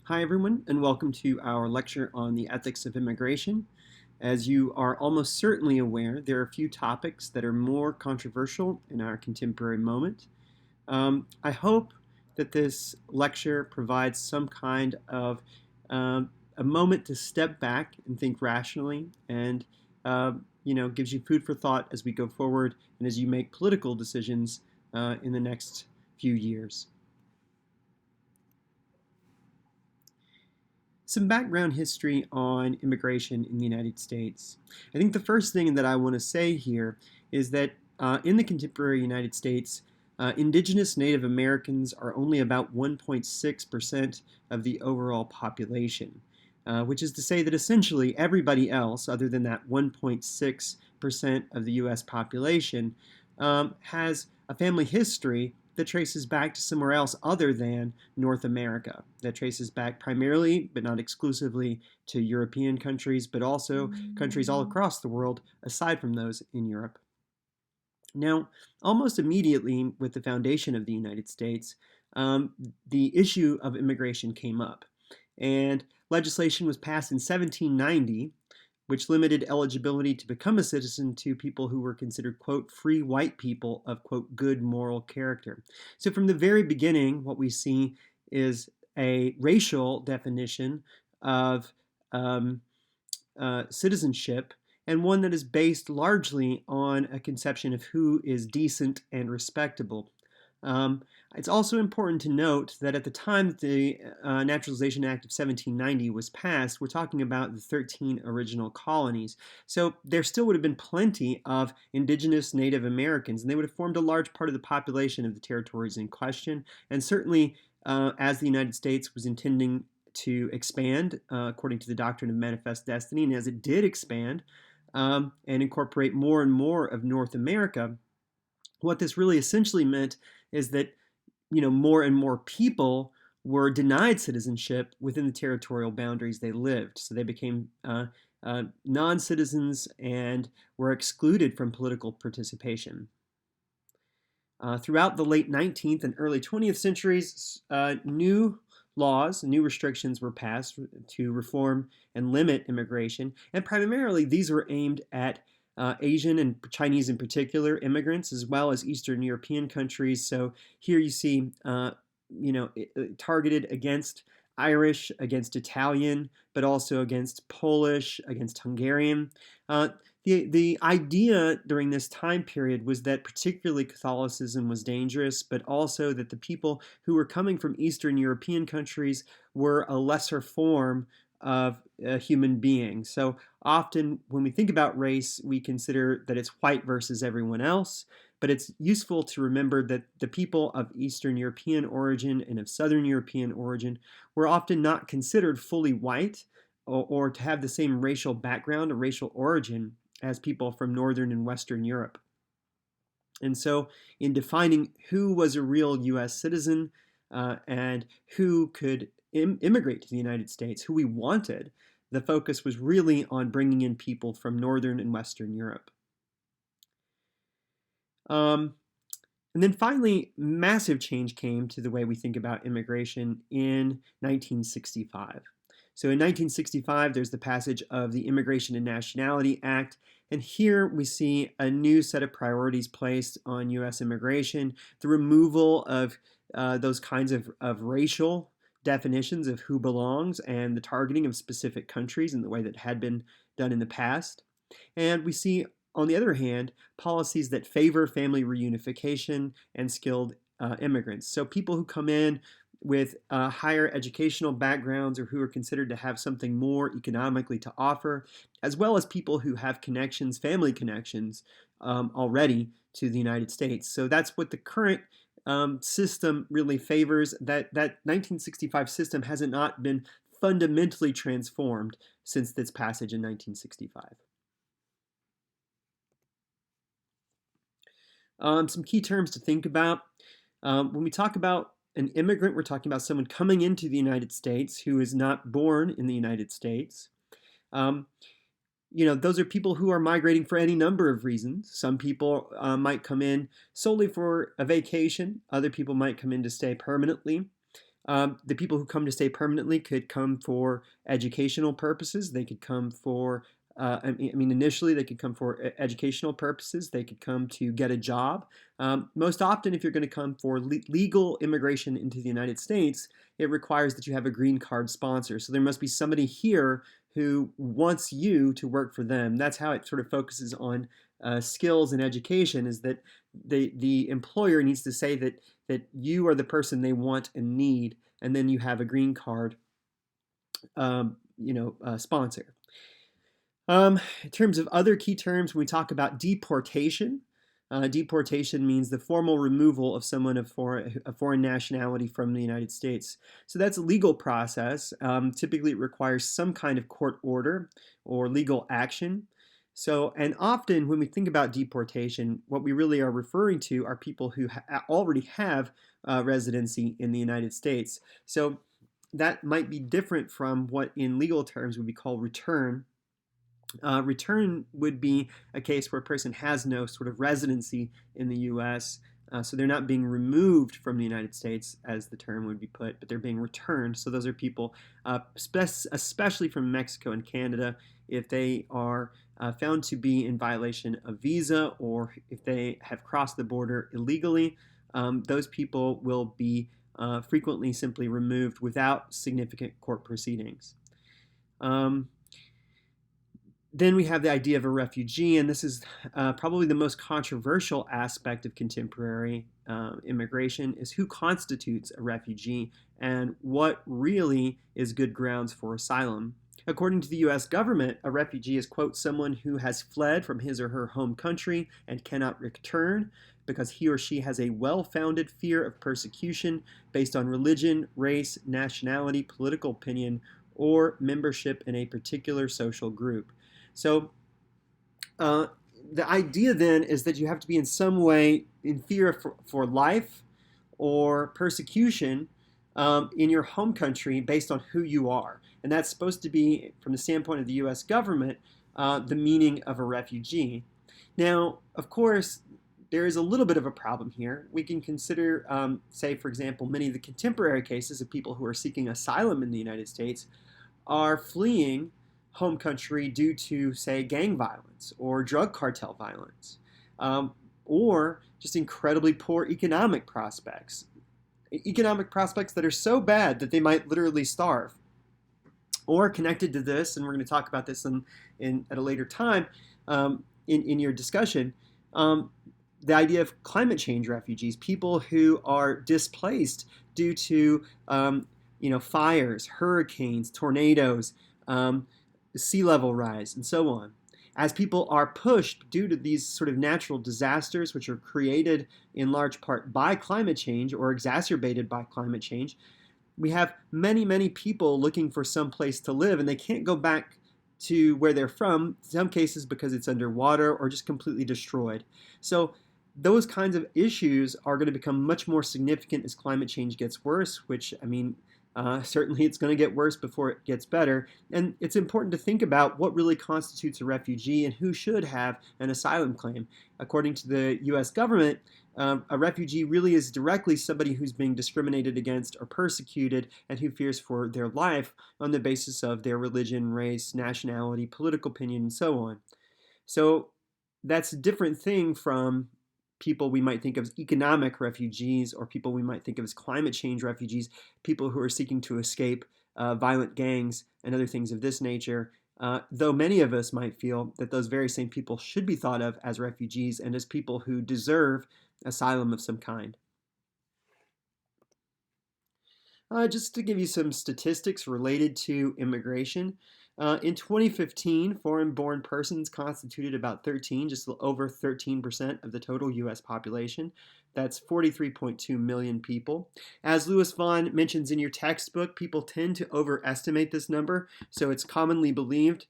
Hi, everyone, and welcome to our lecture on the ethics of immigration. As you are almost certainly aware, there are a few topics that are more controversial in our contemporary moment. I hope that this lecture provides some kind of a moment to step back and think rationally and gives you food for thought as we go forward and as you make political decisions in the next few years. Some background history on immigration in the United States. I think the first thing that I want to say here is that in the contemporary United States, indigenous Native Americans are only about 1.6% of the overall population, which is to say that essentially everybody else, other than that 1.6% of the US population, has a family history that traces back to somewhere else other than North America, that traces back primarily, but not exclusively, to European countries, but also countries all across the world aside from those in Europe. Now, almost immediately with the foundation of the United States, the issue of immigration came up. And legislation was passed in 1790, which limited eligibility to become a citizen to people who were considered, quote, free white people of, quote, good moral character. So from the very beginning, what we see is a racial definition of citizenship, and one that is based largely on a conception of who is decent and respectable. It's also important to note that at the time that the Naturalization Act of 1790 was passed, we're talking about the 13 original colonies. So there still would have been plenty of indigenous Native Americans, and they would have formed a large part of the population of the territories in question. And certainly, as the United States was intending to expand, according to the doctrine of manifest destiny, and as it did expand and incorporate more and more of North America, what this really essentially meant is that more and more people were denied citizenship within the territorial boundaries they lived. So they became non-citizens and were excluded from political participation. Throughout the late 19th and early 20th centuries, new laws, new restrictions were passed to reform and limit immigration, and primarily these were aimed at Asian and Chinese in particular immigrants, as well as Eastern European countries. So here you see, targeted against Irish, against Italian, but also against Polish, against Hungarian. The idea during this time period was that particularly Catholicism was dangerous, but also that the people who were coming from Eastern European countries were a lesser form of a human being. So often when we think about race, we consider that it's white versus everyone else, but it's useful to remember that the people of Eastern European origin and of Southern European origin were often not considered fully white or to have the same racial background or racial origin as people from Northern and Western Europe. And so in defining who was a real U.S. citizen and who could immigrate to the United States, who we wanted, the focus was really on bringing in people from Northern and Western Europe. And then finally, massive change came to the way we think about immigration in 1965. So in 1965, there's the passage of the Immigration and Nationality Act, and here we see a new set of priorities placed on U.S. immigration, the removal of those kinds of racial definitions of who belongs and the targeting of specific countries in the way that had been done in the past. And we see, on the other hand, policies that favor family reunification and skilled immigrants. So people who come in with higher educational backgrounds or who are considered to have something more economically to offer, as well as people who have connections, family connections, already to the United States. So that's what the current system really favors. That 1965 system has not been fundamentally transformed since its passage in 1965. Some key terms to think about. When we talk about an immigrant, we're talking about someone coming into the United States who is not born in the United States. Those are people who are migrating for any number of reasons. Some people might come in solely for a vacation. Other people might come in to stay permanently. The people who come to stay permanently could come for educational purposes. They could come for, initially they could come for educational purposes. They could come to get a job. Most often, if you're going to come for legal immigration into the United States, it requires that you have a green card sponsor. So there must be somebody here who wants you to work for them. That's how it sort of focuses on skills and education, is that the employer needs to say that you are the person they want and need, and then you have a green card sponsor. In terms of other key terms, when we talk about deportation, deportation means the formal removal of someone of a foreign nationality from the United States. So that's a legal process. Typically, it requires some kind of court order or legal action. So, and often when we think about deportation, what we really are referring to are people who already have residency in the United States. So that might be different from what in legal terms would be called return. Return would be a case where a person has no sort of residency in the U.S., so they're not being removed from the United States, as the term would be put, but they're being returned. So those are people, especially from Mexico and Canada, if they are found to be in violation of visa, or if they have crossed the border illegally, those people will be frequently simply removed without significant court proceedings. Then we have the idea of a refugee, and this is probably the most controversial aspect of contemporary immigration, is who constitutes a refugee and what really is good grounds for asylum. According to the U.S. government, a refugee is, quote, someone who has fled from his or her home country and cannot return because he or she has a well-founded fear of persecution based on religion, race, nationality, political opinion, or membership in a particular social group. So the idea then is that you have to be in some way in fear for life or persecution in your home country based on who you are. And that's supposed to be, from the standpoint of the U.S. government, the meaning of a refugee. Now, of course, there is a little bit of a problem here. We can consider, say, for example, many of the contemporary cases of people who are seeking asylum in the United States are fleeing home country due to, say, gang violence or drug cartel violence, or just incredibly poor economic prospects that are so bad that they might literally starve. Or connected to this, and we're going to talk about this at a later time in your discussion, the idea of climate change refugees, people who are displaced due to fires, hurricanes, tornadoes, sea level rise, and so on. As people are pushed due to these sort of natural disasters, which are created in large part by climate change or exacerbated by climate change, we have many, many people looking for some place to live, and they can't go back to where they're from, in some cases because it's underwater or just completely destroyed. So those kinds of issues are going to become much more significant as climate change gets worse, which, certainly it's going to get worse before it gets better. And it's important to think about what really constitutes a refugee and who should have an asylum claim. According to the U.S. government, a refugee really is directly somebody who's being discriminated against or persecuted and who fears for their life on the basis of their religion, race, nationality, political opinion, and so on. So that's a different thing from people we might think of as economic refugees, or people we might think of as climate change refugees, people who are seeking to escape violent gangs and other things of this nature, though many of us might feel that those very same people should be thought of as refugees and as people who deserve asylum of some kind. Just to give you some statistics related to immigration, in 2015, foreign-born persons constituted about just over 13% of the total U.S. population. That's 43.2 million people. As Lewis Vaughn mentions in your textbook, people tend to overestimate this number, so it's commonly believed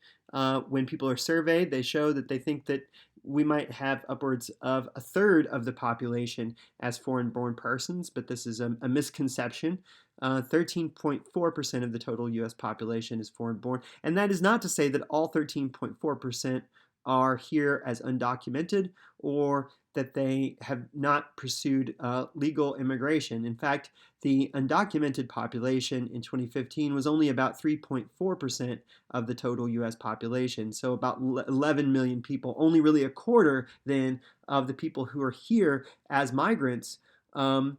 when people are surveyed, they show that they think that we might have upwards of a third of the population as foreign-born persons, but this is a misconception. 13.4% of the total U.S. population is foreign-born, and that is not to say that all 13.4% are here as undocumented, or that they have not pursued legal immigration. In fact, the undocumented population in 2015 was only about 3.4% of the total U.S. population, so about 11 million people, only really a quarter then of the people who are here as migrants of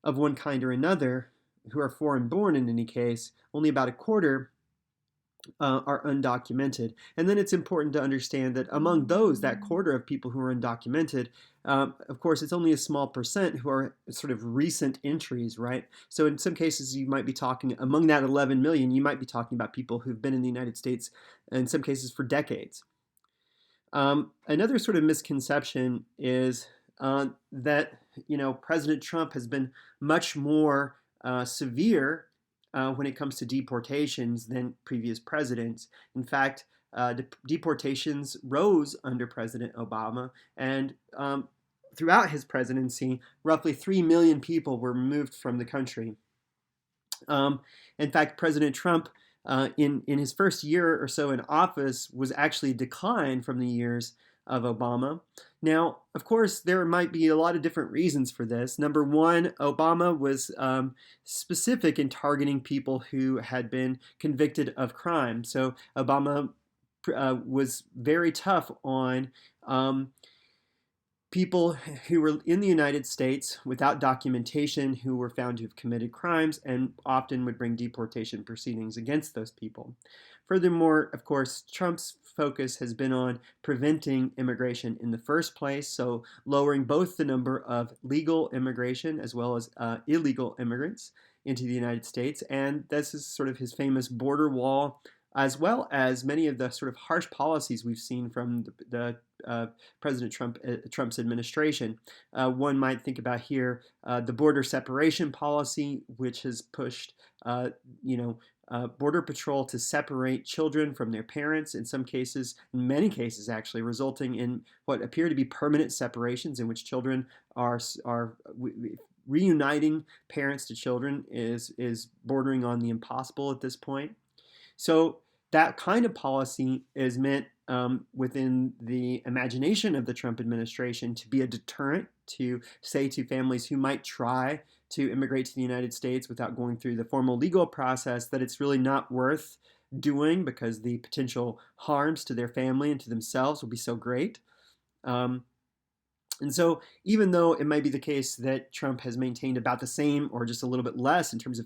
one kind or another, who are foreign born in any case, only about a quarter are undocumented. And then it's important to understand that among those, that quarter of people who are undocumented, of course, it's only a small percent who are sort of recent entries, right? So in some cases, you might be talking, among that 11 million, you might be talking about people who've been in the United States, in some cases, for decades. Another sort of misconception is that, President Trump has been much more severe when it comes to deportations than previous presidents. In fact, deportations rose under President Obama, and throughout his presidency, roughly 3 million people were removed from the country. In fact, President Trump, in his first year or so in office, was actually declined from the years of Obama. Now, of course, there might be a lot of different reasons for this. Number one, Obama was specific in targeting people who had been convicted of crime. So Obama was very tough on people who were in the United States without documentation, who were found to have committed crimes, and often would bring deportation proceedings against those people. Furthermore, of course, Trump's focus has been on preventing immigration in the first place, so lowering both the number of legal immigration as well as illegal immigrants into the United States, and this is sort of his famous border wall, as well as many of the sort of harsh policies we've seen from the President Trump's administration. One might think about here the border separation policy, which has pushed, Border Patrol to separate children from their parents, in some cases, in many cases actually, resulting in what appear to be permanent separations in which children are reuniting parents to children is bordering on the impossible at this point. So that kind of policy is meant within the imagination of the Trump administration to be a deterrent, to say to families who might try to immigrate to the United States without going through the formal legal process that it's really not worth doing because the potential harms to their family and to themselves will be so great. And so even though it might be the case that Trump has maintained about the same or just a little bit less in terms of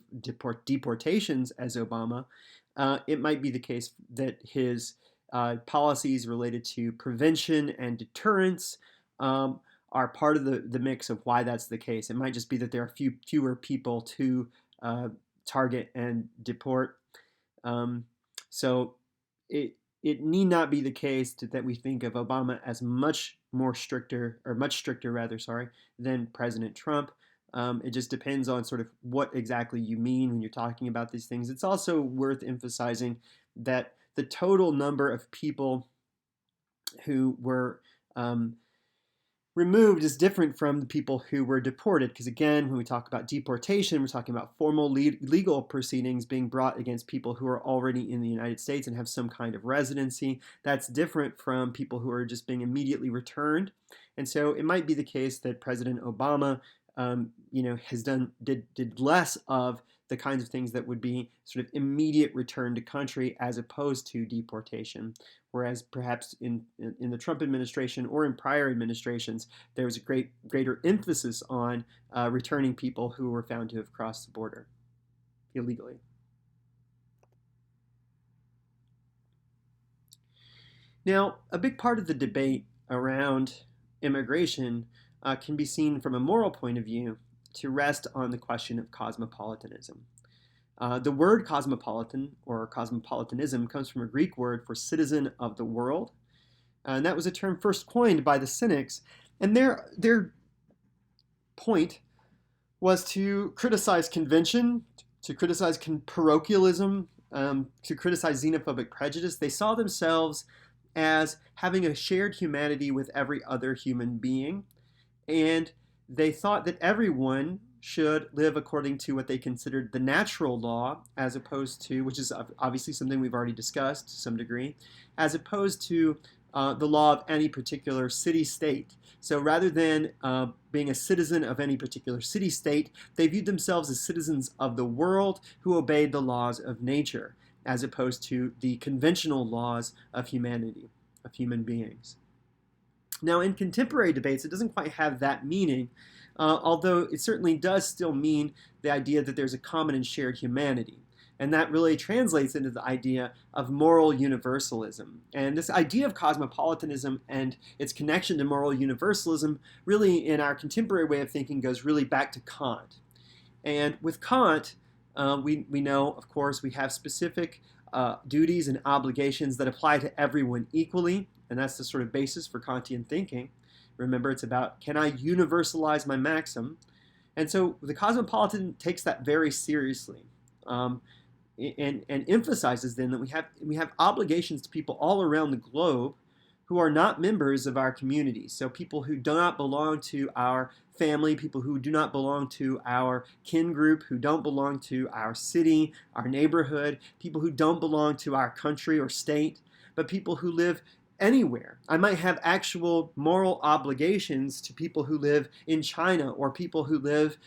deportations as Obama, it might be the case that his policies related to prevention and deterrence are part of the mix of why that's the case. It might just be that there are fewer people to target and deport. So it need not be the case that we think of Obama as much stricter than President Trump. It just depends on sort of what exactly you mean when you're talking about these things. It's also worth emphasizing that the total number of people who were removed is different from the people who were deported. Because again, when we talk about deportation, we're talking about formal legal proceedings being brought against people who are already in the United States and have some kind of residency. That's different from people who are just being immediately returned. And so it might be the case that President Obama did less of the kinds of things that would be sort of immediate return to country as opposed to deportation. Whereas perhaps in the Trump administration or in prior administrations, there was a greater emphasis on returning people who were found to have crossed the border illegally. Now, a big part of the debate around immigration can be seen from a moral point of view to rest on the question of cosmopolitanism. The word cosmopolitan or cosmopolitanism comes from a Greek word for citizen of the world. And that was a term first coined by the Cynics. And their point was to criticize convention, to criticize parochialism, to criticize xenophobic prejudice. They saw themselves as having a shared humanity with every other human being. And they thought that everyone should live according to what they considered the natural law, as opposed to, which is obviously something we've already discussed to some degree, as opposed to the law of any particular city-state. So rather than being a citizen of any particular city-state, they viewed themselves as citizens of the world who obeyed the laws of nature, as opposed to the conventional laws of humanity, of human beings. Now, in contemporary debates, it doesn't quite have that meaning, although it certainly does still mean the idea that there's a common and shared humanity. And that really translates into the idea of moral universalism. And this idea of cosmopolitanism and its connection to moral universalism, really, in our contemporary way of thinking, goes really back to Kant. And with Kant, we know, of course, we have specific duties and obligations that apply to everyone equally, and that's the sort of basis for Kantian thinking. Remember, it's about, can I universalize my maxim? And so the cosmopolitan takes that very seriously, and emphasizes then that we have obligations to people all around the globe who are not members of our community. So people who do not belong to our family, people who do not belong to our kin group, who don't belong to our city, our neighborhood, people who don't belong to our country or state, but people who live anywhere. I might have actual moral obligations to people who live in China or people who live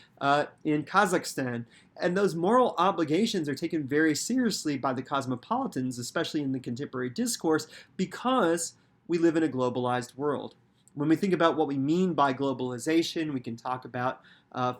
in Kazakhstan. And those moral obligations are taken very seriously by the cosmopolitans, especially in the contemporary discourse, because we live in a globalized world. When we think about what we mean by globalization, we can talk about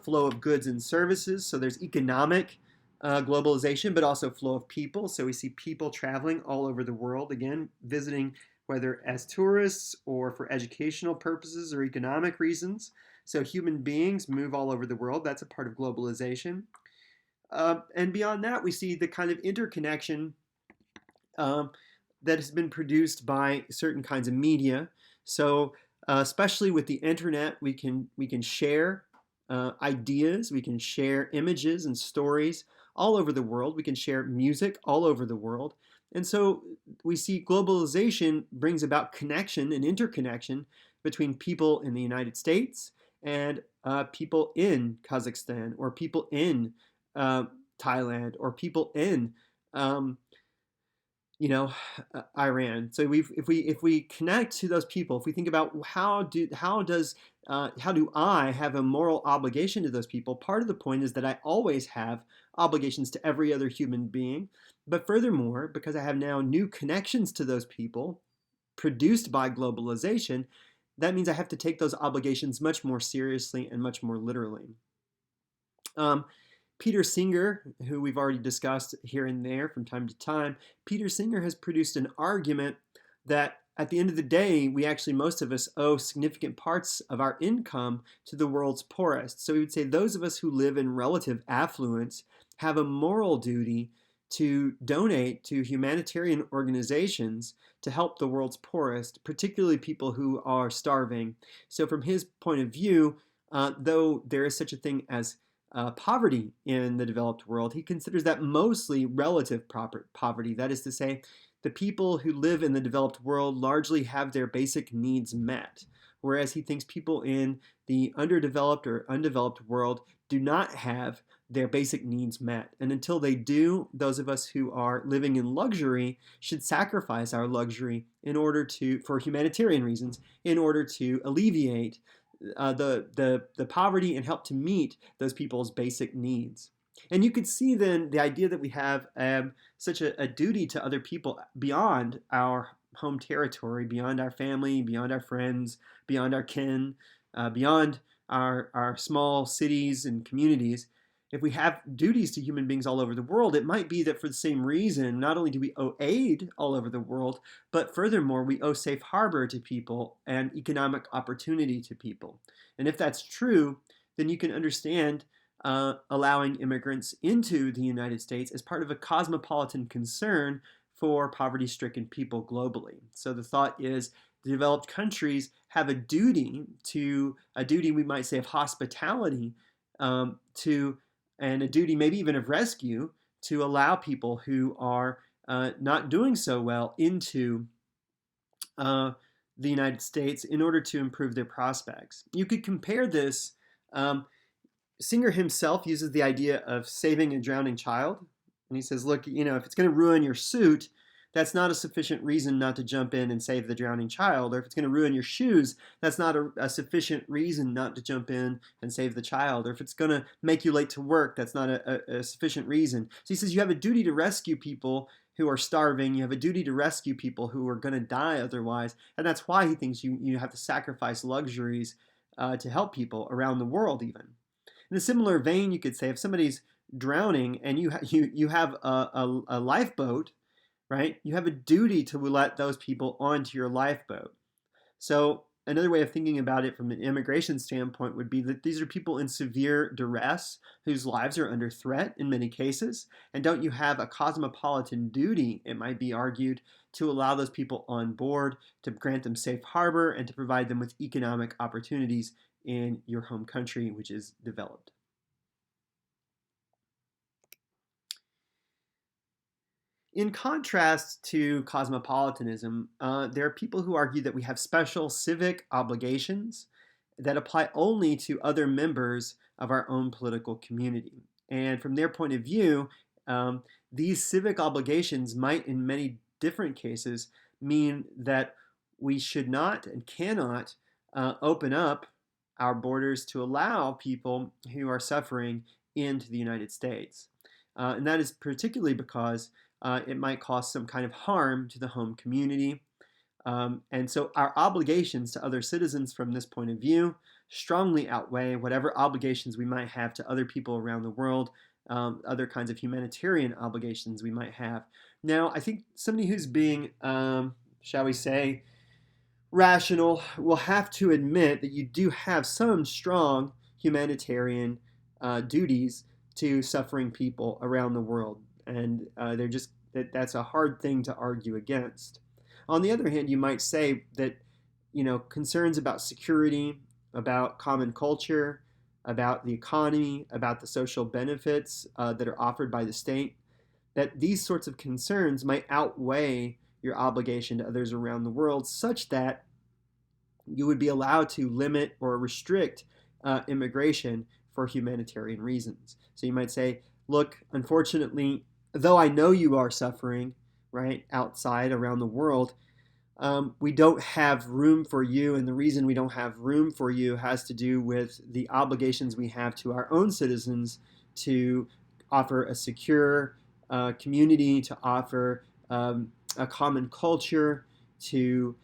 flow of goods and services. So there's economic globalization, but also flow of people. So we see people traveling all over the world, again, visiting whether as tourists or for educational purposes or economic reasons. So human beings move all over the world. That's a part of globalization. And beyond that, we see the kind of interconnection that has been produced by certain kinds of media. So especially with the internet, we can share ideas, we can share images and stories all over the world. We can share music all over the world. And so we see globalization brings about connection and interconnection between people in the United States and people in Kazakhstan or people in Thailand or people in Iran. So if we connect to those people, if we think about how do I have a moral obligation to those people, part of the point is that I always have obligations to every other human being. But furthermore, because I have now new connections to those people produced by globalization, that means I have to take those obligations much more seriously and much more literally. Peter Singer, who we've already discussed here and there from time to time, Peter Singer has produced an argument that at the end of the day, we actually, most of us, owe significant parts of our income to the world's poorest. So he would say those of us who live in relative affluence have a moral duty to donate to humanitarian organizations to help the world's poorest, particularly people who are starving. So from his point of view, though there is such a thing as poverty in the developed world, he considers that mostly relative poverty. That is to say, the people who live in the developed world largely have their basic needs met, whereas he thinks people in the underdeveloped or undeveloped world do not have their basic needs met. And until they do, those of us who are living in luxury should sacrifice our luxury for humanitarian reasons, in order to alleviate the poverty and help to meet those people's basic needs. And you could see then the idea that we have such a duty to other people beyond our home territory, beyond our family, beyond our friends, beyond our kin, beyond our small cities and communities. If we have duties to human beings all over the world, it might be that for the same reason, not only do we owe aid all over the world, but furthermore, we owe safe harbor to people and economic opportunity to people. And if that's true, then you can understand allowing immigrants into the United States as part of a cosmopolitan concern for poverty-stricken people globally. So the thought is the developed countries have a duty we might say of hospitality, and a duty maybe even of rescue, to allow people who are not doing so well into the United States in order to improve their prospects. You could compare this. Singer himself uses the idea of saving a drowning child. And he says, look, if it's going to ruin your suit, that's not a sufficient reason not to jump in and save the drowning child. Or if it's going to ruin your shoes, that's not a sufficient reason not to jump in and save the child. Or if it's going to make you late to work, that's not a sufficient reason. So he says you have a duty to rescue people who are starving. You have a duty to rescue people who are going to die otherwise. And that's why he thinks you have to sacrifice luxuries to help people around the world even. In a similar vein, you could say if somebody's drowning and you have a lifeboat, right? You have a duty to let those people onto your lifeboat. So another way of thinking about it from an immigration standpoint would be that these are people in severe duress whose lives are under threat in many cases. And don't you have a cosmopolitan duty, it might be argued, to allow those people on board, to grant them safe harbor, and to provide them with economic opportunities in your home country, which is developed. In contrast to cosmopolitanism, there are people who argue that we have special civic obligations that apply only to other members of our own political community. And from their point of view, these civic obligations might, in many different cases, mean that we should not and cannot open up our borders to allow people who are suffering into the United States. And that is particularly because it might cause some kind of harm to the home community. And so our obligations to other citizens from this point of view strongly outweigh whatever obligations we might have to other people around the world, other kinds of humanitarian obligations we might have. Now, I think somebody who's being, shall we say, rational will have to admit that you do have some strong humanitarian duties to suffering people around the world. And they're just that's a hard thing to argue against. On the other hand, you might say that concerns about security, about common culture, about the economy, about the social benefits that are offered by the state, that these sorts of concerns might outweigh your obligation to others around the world, such that you would be allowed to limit or restrict immigration for humanitarian reasons. So you might say, look, unfortunately, though I know you are suffering, right, outside around the world, we don't have room for you. And the reason we don't have room for you has to do with the obligations we have to our own citizens to offer a secure community, to offer a common culture, to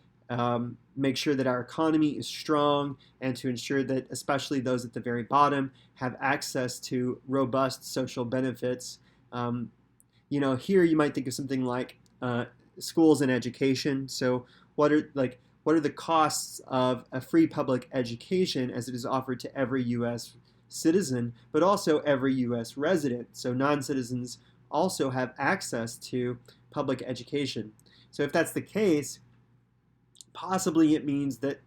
make sure that our economy is strong, and to ensure that especially those at the very bottom have access to robust social benefits. Here you might think of something like schools and education. So what are the costs of a free public education as it is offered to every U.S. citizen, but also every U.S. resident? So non-citizens also have access to public education. So if that's the case, possibly it means that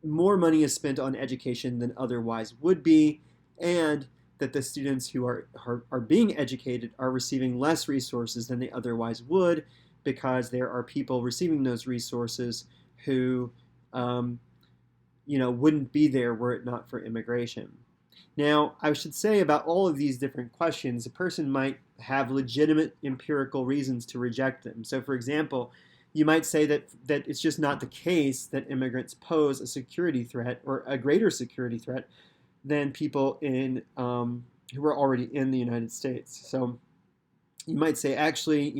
more money is spent on education than otherwise would be, and that the students who are being educated are receiving less resources than they otherwise would, because there are people receiving those resources who wouldn't be there were it not for immigration. Now, I should say about all of these different questions, a person might have legitimate empirical reasons to reject them. So, for example, you might say that it's just not the case that immigrants pose a security threat or a greater security threat than people who are already in the United States. So you might say, actually,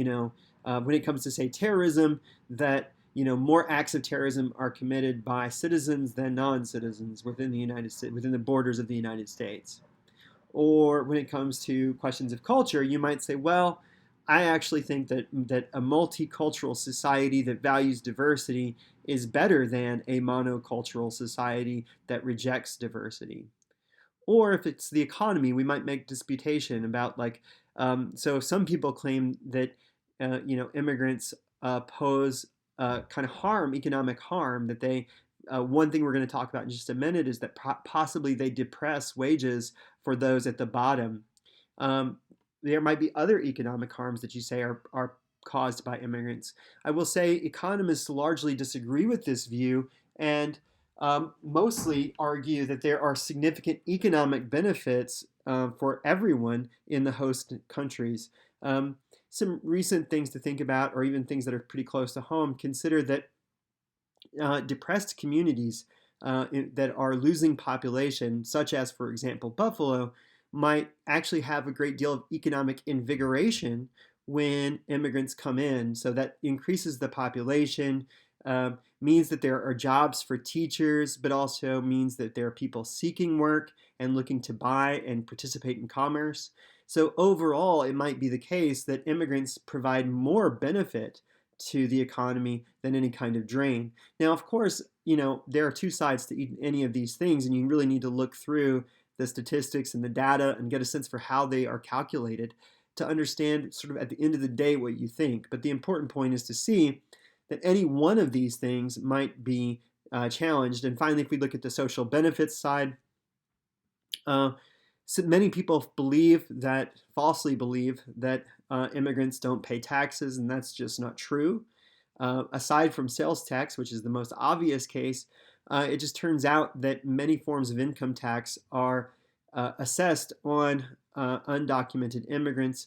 when it comes to, say, terrorism, that more acts of terrorism are committed by citizens than non-citizens within the United States, within the borders of the United States. Or when it comes to questions of culture, you might say, well, I actually think that a multicultural society that values diversity is better than a monocultural society that rejects diversity. Or if it's the economy, we might make disputation about so some people claim that immigrants pose kind of harm, economic harm, that they one thing we're going to talk about in just a minute is that possibly they depress wages for those at the bottom. There might be other economic harms that you say are caused by immigrants. I will say economists largely disagree with this view and mostly argue that there are significant economic benefits for everyone in the host countries. some recent things to think about, or even things that are pretty close to home, consider that depressed communities that are losing population, such as, for example, Buffalo, might actually have a great deal of economic invigoration when immigrants come in. So that increases the population, means that there are jobs for teachers, but also means that there are people seeking work and looking to buy and participate in commerce. So overall, it might be the case that immigrants provide more benefit to the economy than any kind of drain. Now, of course, there are two sides to any of these things, and you really need to look through the statistics and the data and get a sense for how they are calculated to understand sort of at the end of the day what you think. But the important point is to see that any one of these things might be challenged. And finally, if we look at the social benefits side, so many people falsely believe that immigrants don't pay taxes, and that's just not true. Aside from sales tax, which is the most obvious case, it just turns out that many forms of income tax are assessed on undocumented immigrants,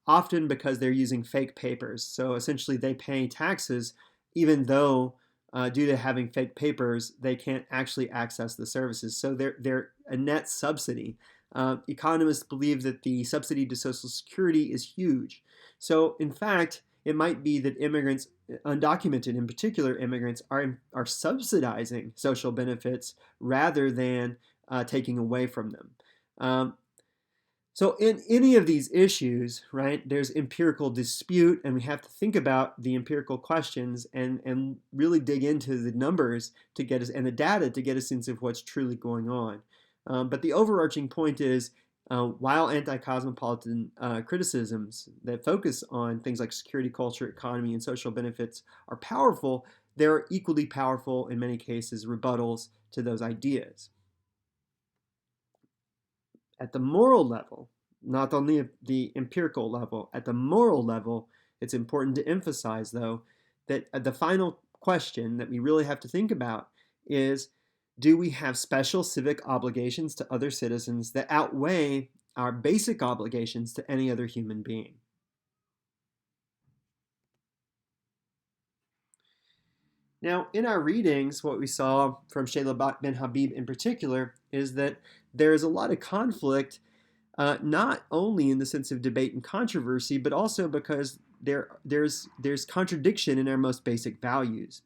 often because they're using fake papers. So essentially, they pay taxes even though, due to having fake papers, they can't actually access the services. So they're a net subsidy. Economists believe that the subsidy to Social Security is huge. So in fact, it might be that immigrants, undocumented in particular immigrants, are subsidizing social benefits rather than taking away from them. So in any of these issues, right, there's empirical dispute, and we have to think about the empirical questions and really dig into the numbers to get us, and the data to get a sense of what's truly going on. But the overarching point is, while anti-cosmopolitan criticisms that focus on things like security, culture, economy, and social benefits are powerful, there are equally powerful, in many cases, rebuttals to those ideas. At the moral level, not on the empirical level, at the moral level, it's important to emphasize, though, that the final question that we really have to think about is, do we have special civic obligations to other citizens that outweigh our basic obligations to any other human being? Now, in our readings, what we saw from Shayla Ben Habib in particular is that there is a lot of conflict, not only in the sense of debate and controversy, but also because there's contradiction in our most basic values.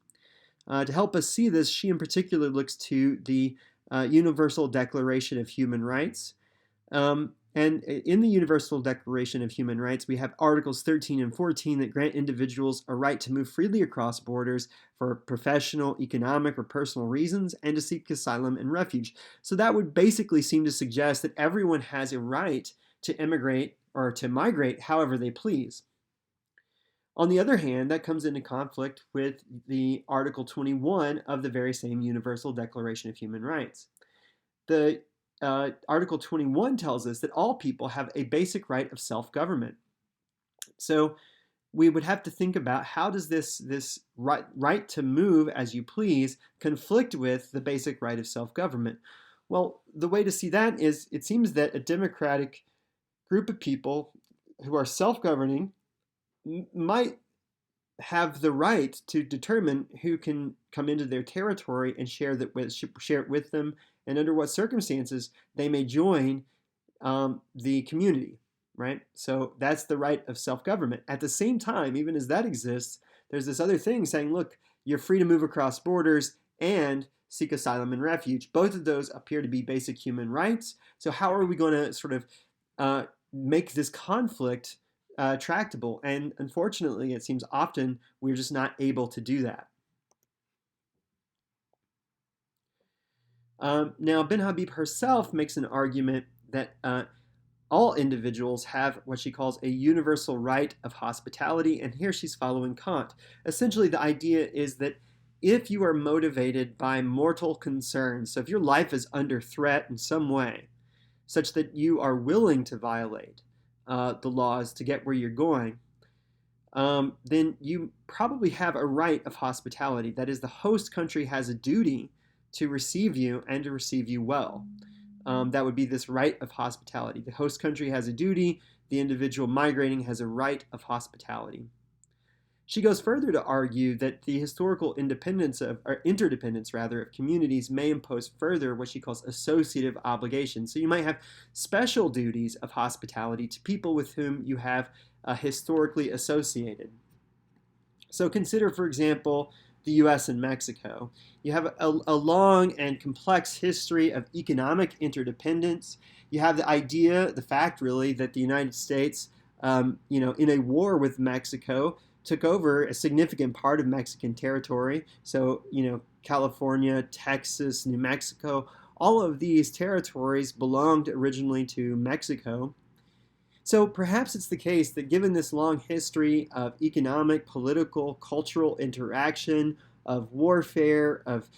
To help us see this, she in particular looks to the Universal Declaration of Human Rights. And in the Universal Declaration of Human Rights, we have Articles 13 and 14 that grant individuals a right to move freely across borders for professional, economic, or personal reasons, and to seek asylum and refuge. So that would basically seem to suggest that everyone has a right to immigrate or to migrate however they please. On the other hand, that comes into conflict with the Article 21 of the very same Universal Declaration of Human Rights. The Article 21 tells us that all people have a basic right of self-government. So we would have to think about, how does this right to move as you please conflict with the basic right of self-government? Well, the way to see that is, it seems that a democratic group of people who are self-governing might have the right to determine who can come into their territory and share it with them, and under what circumstances they may join the community, right? So that's the right of self-government. At the same time, even as that exists, there's this other thing saying, look, you're free to move across borders and seek asylum and refuge. Both of those appear to be basic human rights. So how are we going to sort of make this conflict tractable? And unfortunately, it seems often we're just not able to do that. Now, Ben Habib herself makes an argument that all individuals have what she calls a universal right of hospitality, and here she's following Kant. Essentially, the idea is that if you are motivated by mortal concerns, so if your life is under threat in some way, such that you are willing to violate the laws to get where you're going, then you probably have a right of hospitality. That is, the host country has a duty to receive you and to receive you well. that would be this right of hospitality. The host country has a duty, the individual migrating has a right of hospitality. She goes further to argue that the historical independence of, or interdependence rather, of communities may impose further what she calls associative obligations. So you might have special duties of hospitality to people with whom you have historically associated. So consider, for example, the US and Mexico. You have a long and complex history of economic interdependence. You have the idea, the fact really, that the United States, in a war with Mexico, took over a significant part of Mexican territory. So, California, Texas, New Mexico, all of these territories belonged originally to Mexico. So perhaps it's the case that given this long history of economic, political, cultural interaction, of warfare, of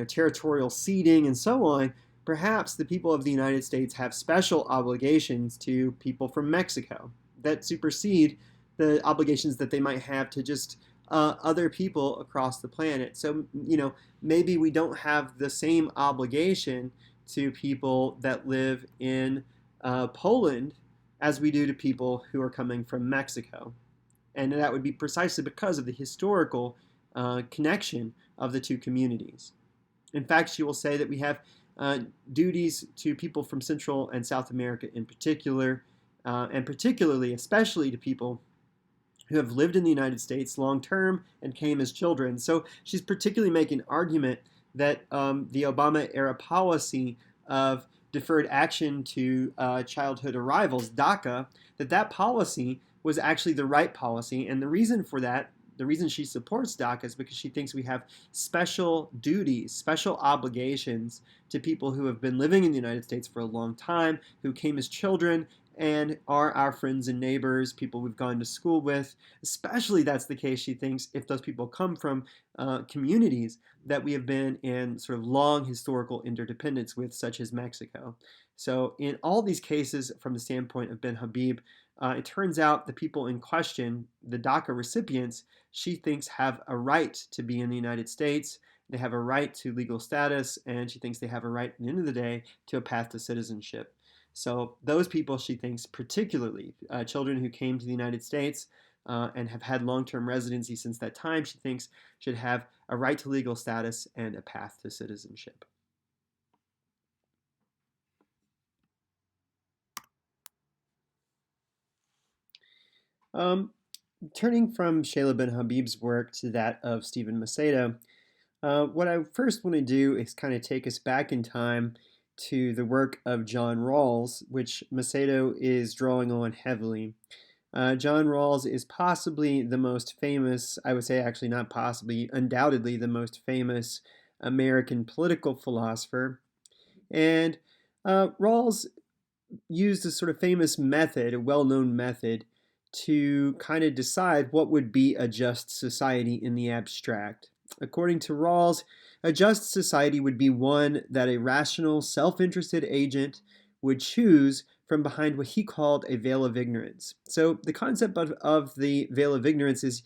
territorial ceding, and so on, perhaps the people of the United States have special obligations to people from Mexico that supersede the obligations that they might have to just other people across the planet. So, maybe we don't have the same obligation to people that live in Poland as we do to people who are coming from Mexico. And that would be precisely because of the historical connection of the two communities. In fact, she will say that we have duties to people from Central and South America in particular, and particularly, especially to people who have lived in the United States long term and came as children. So she's particularly making an argument that the Obama era policy of deferred action to childhood arrivals, DACA, that policy was actually the right policy. And the reason for that, the reason she supports DACA is because she thinks we have special duties, special obligations to people who have been living in the United States for a long time, who came as children, and are our friends and neighbors, people we've gone to school with. Especially that's the case, she thinks, if those people come from communities that we have been in sort of long historical interdependence with, such as Mexico. So in all these cases, from the standpoint of Ben Habib, it turns out the people in question, the DACA recipients, she thinks have a right to be in the United States. They have a right to legal status, and she thinks they have a right, at the end of the day, to a path to citizenship. So those people, she thinks, particularly children who came to the United States and have had long-term residency since that time, she thinks should have a right to legal status and a path to citizenship. Turning from Sheila Ben Habib's work to that of Stephen Macedo, what I first want to do is kind of take us back in time to the work of John Rawls, which Macedo is drawing on heavily. John Rawls is possibly the most famous, I would say actually not possibly, undoubtedly the most famous American political philosopher. And Rawls used a sort of famous method, a well-known method, to kind of decide what would be a just society in the abstract. According to Rawls, a just society would be one that a rational, self-interested agent would choose from behind what he called a veil of ignorance. So the concept of the veil of ignorance is,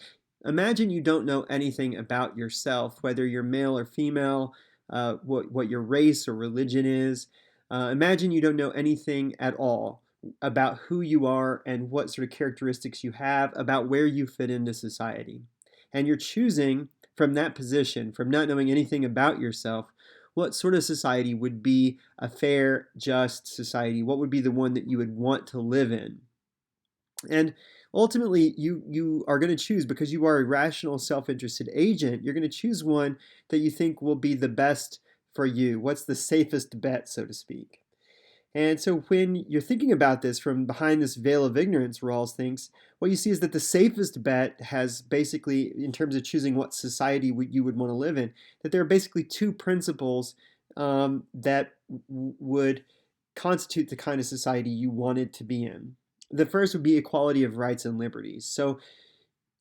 imagine you don't know anything about yourself, whether you're male or female, what your race or religion is. Imagine you don't know anything at all about who you are and what sort of characteristics you have, about where you fit into society. And you're choosing from that position, from not knowing anything about yourself, what sort of society would be a fair, just society? What would be the one that you would want to live in? And ultimately, you are going to choose, because you are a rational, self-interested agent, you're going to choose one that you think will be the best for you. What's the safest bet, so to speak? And so when you're thinking about this from behind this veil of ignorance, Rawls thinks, what you see is that the safest bet has basically, in terms of choosing what society you would want to live in, that there are basically two principles that would constitute the kind of society you wanted to be in. The first would be equality of rights and liberties. So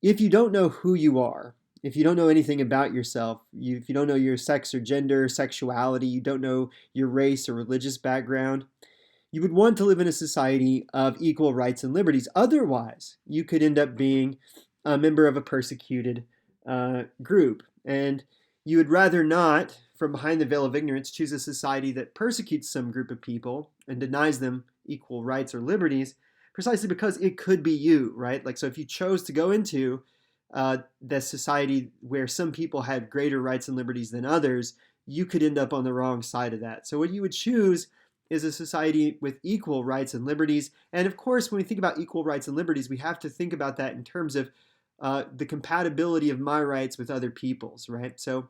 if you don't know who you are, if you don't know anything about yourself, if you don't know your sex or gender, sexuality, you don't know your race or religious background, you would want to live in a society of equal rights and liberties. Otherwise, you could end up being a member of a persecuted group. And you would rather not from behind the veil of ignorance, choose a society that persecutes some group of people and denies them equal rights or liberties, precisely because it could be you, right? Like, so if you chose to go into the society where some people had greater rights and liberties than others, you could end up on the wrong side of that. So what you would choose is a society with equal rights and liberties. And of course, when we think about equal rights and liberties, we have to think about that in terms of the compatibility of my rights with other people's, right? So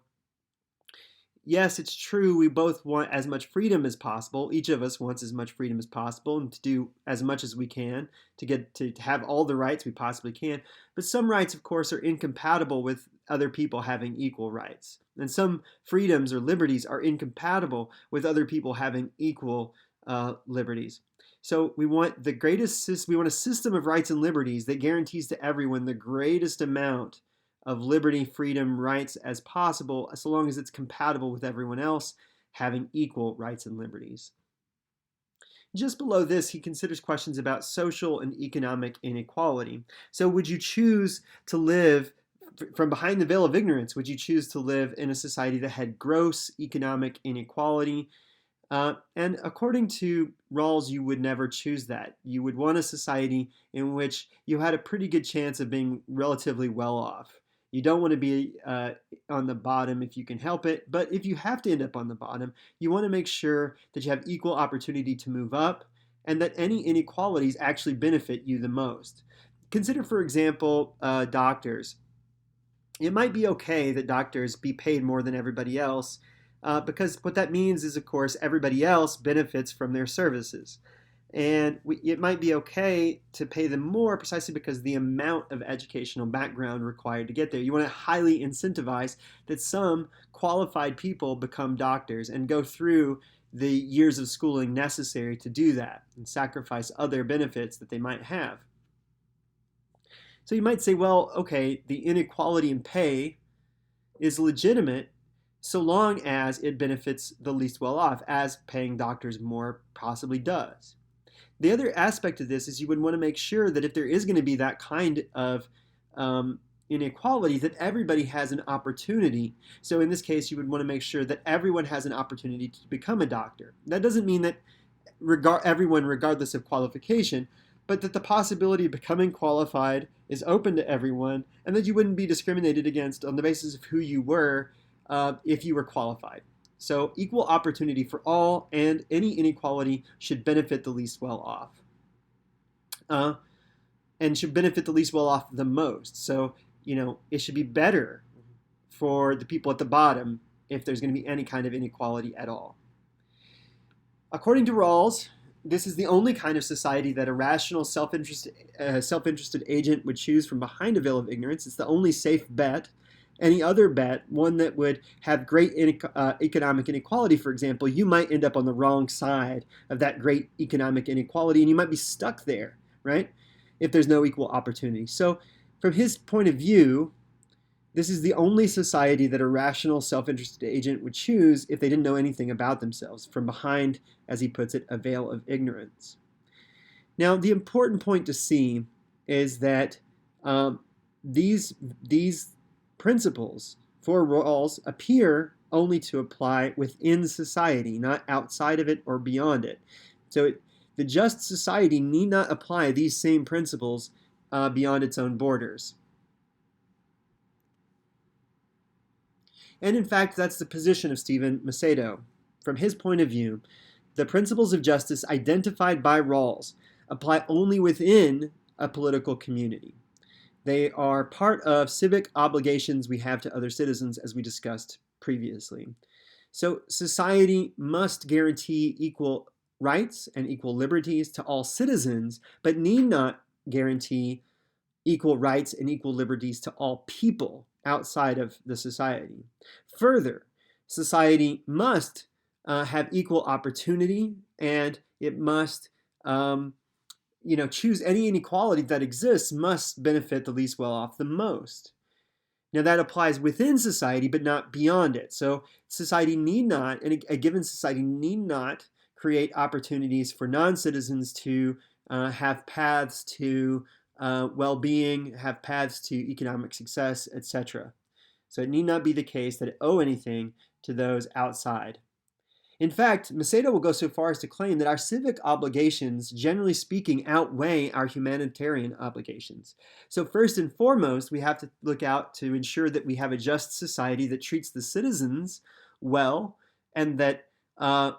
yes, it's true, we both want as much freedom as possible. Each of us wants as much freedom as possible and to do as much as we can to get to have all the rights we possibly can. But some rights, of course, are incompatible with other people having equal rights. And some freedoms or liberties are incompatible with other people having equal liberties. So we want we want a system of rights and liberties that guarantees to everyone the greatest amount of liberty, freedom, rights as possible, so long as it's compatible with everyone else having equal rights and liberties. Just below this, he considers questions about social and economic inequality. So would you choose to live from behind the veil of ignorance? Would you choose to live in a society that had gross economic inequality? And according to Rawls, you would never choose that. You would want a society in which you had a pretty good chance of being relatively well off. You don't want to be on the bottom if you can help it, but if you have to end up on the bottom, you want to make sure that you have equal opportunity to move up and that any inequalities actually benefit you the most. Consider, for example, doctors. It might be okay that doctors be paid more than everybody else because what that means is, of course, everybody else benefits from their services. And it might be okay to pay them more precisely because the amount of educational background required to get there. You want to highly incentivize that some qualified people become doctors and go through the years of schooling necessary to do that and sacrifice other benefits that they might have. So you might say, well, okay, the inequality in pay is legitimate so long as it benefits the least well off, as paying doctors more possibly does. The other aspect of this is you would want to make sure that if there is going to be that kind of inequality, that everybody has an opportunity. So in this case, you would want to make sure that everyone has an opportunity to become a doctor. That doesn't mean that everyone, regardless of qualification, but that the possibility of becoming qualified is open to everyone, and that you wouldn't be discriminated against on the basis of who you were if you were qualified. So equal opportunity for all, and any inequality should benefit the least well off. And should benefit the least well off the most. So, it should be better for the people at the bottom if there's going to be any kind of inequality at all. According to Rawls, this is the only kind of society that a rational, self-interested agent would choose from behind a veil of ignorance. It's the only safe bet. Any other bet, one that would have great economic inequality, for example, you might end up on the wrong side of that great economic inequality, and you might be stuck there, right? If there's no equal opportunity. So from his point of view, this is the only society that a rational, self-interested agent would choose if they didn't know anything about themselves, from behind, as he puts it, a veil of ignorance. Now, the important point to see is that these principles for Rawls appear only to apply within society, not outside of it or beyond it. So the just society need not apply these same principles beyond its own borders. And in fact, that's the position of Stephen Macedo. From his point of view, the principles of justice identified by Rawls apply only within a political community. They are part of civic obligations we have to other citizens, as we discussed previously. So society must guarantee equal rights and equal liberties to all citizens, but need not guarantee equal rights and equal liberties to all people outside of the society. Further, society must have equal opportunity, and it must choose any inequality that exists must benefit the least well off the most. Now that applies within society, but not beyond it. So society need not, and a given society need not create opportunities for non-citizens to have paths to well-being, have paths to economic success, etc. So it need not be the case that it owe anything to those outside. In fact, Macedo will go so far as to claim that our civic obligations, generally speaking, outweigh our humanitarian obligations. So first and foremost, we have to look out to ensure that we have a just society that treats the citizens well and that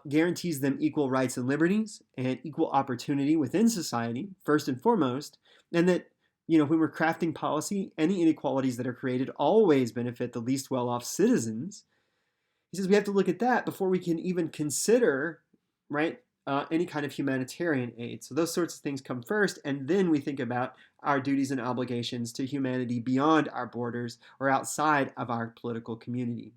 guarantees them equal rights and liberties and equal opportunity within society, first and foremost, and that when we're crafting policy, any inequalities that are created always benefit the least well-off citizens. He says we have to look at that before we can even consider, right, any kind of humanitarian aid. So those sorts of things come first, and then we think about our duties and obligations to humanity beyond our borders or outside of our political community.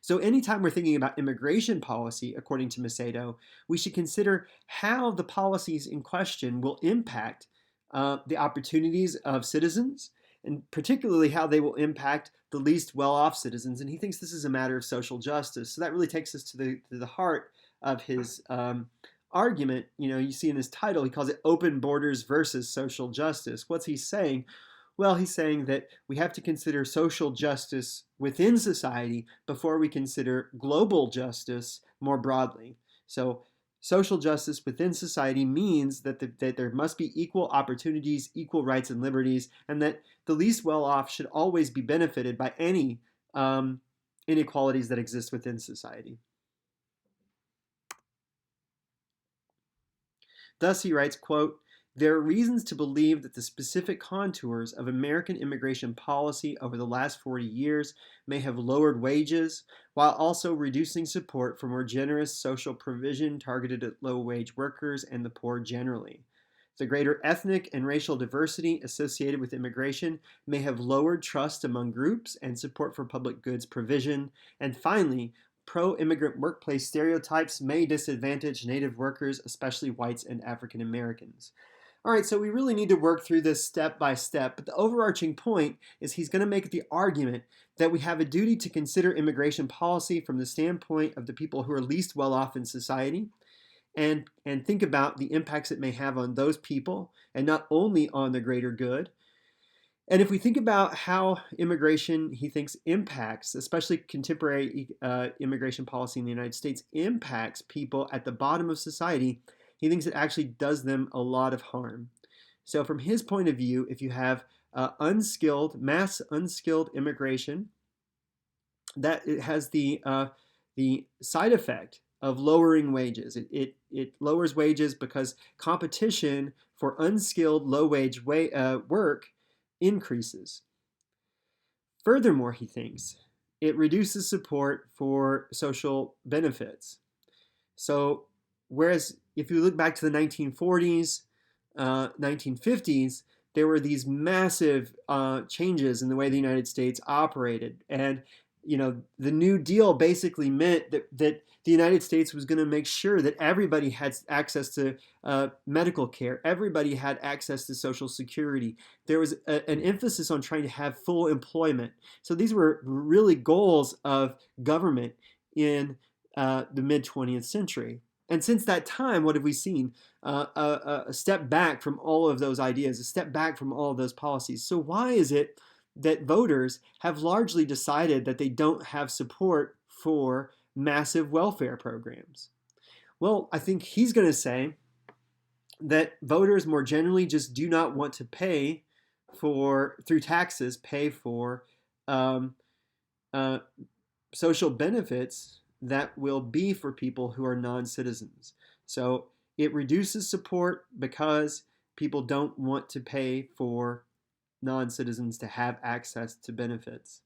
So anytime we're thinking about immigration policy, according to Macedo, we should consider how the policies in question will impact the opportunities of citizens, and particularly how they will impact the least well-off citizens. And he thinks this is a matter of social justice. So that really takes us to the heart of his argument. You see in his title, he calls it Open Borders versus Social Justice. What's he saying? Well, he's saying that we have to consider social justice within society before we consider global justice more broadly. So social justice within society means that there must be equal opportunities, equal rights and liberties, and that the least well-off should always be benefited by any inequalities that exist within society. Thus, he writes, quote, "There are reasons to believe that the specific contours of American immigration policy over the last 40 years may have lowered wages, while also reducing support for more generous social provision targeted at low-wage workers and the poor generally. The greater ethnic and racial diversity associated with immigration may have lowered trust among groups and support for public goods provision. And finally, pro-immigrant workplace stereotypes may disadvantage Native workers, especially whites and African Americans." All right, so we really need to work through this step by step, but the overarching point is he's going to make the argument that we have a duty to consider immigration policy from the standpoint of the people who are least well off in society and think about the impacts it may have on those people and not only on the greater good. And if we think about how immigration, he thinks, impacts, especially contemporary immigration policy in the United States, impacts people at the bottom of society, he thinks it actually does them a lot of harm. So from his point of view, if you have mass unskilled immigration, that it has the side effect of lowering wages. It lowers wages because competition for unskilled low-wage work increases. Furthermore, he thinks, it reduces support for social benefits. So whereas if you look back to the 1940s, 1950s, there were these massive changes in the way the United States operated. And the New Deal basically meant that the United States was going to make sure that everybody had access to medical care. Everybody had access to Social Security. There was an emphasis on trying to have full employment. So these were really goals of government in the mid-20th century. And since that time, what have we seen? A step back from all of those ideas, a step back from all of those policies. So why is it that voters have largely decided that they don't have support for massive welfare programs? Well, I think he's going to say that voters more generally just do not want to pay through taxes, pay for social benefits that will be for people who are non-citizens. So it reduces support because people don't want to pay for non-citizens to have access to benefits.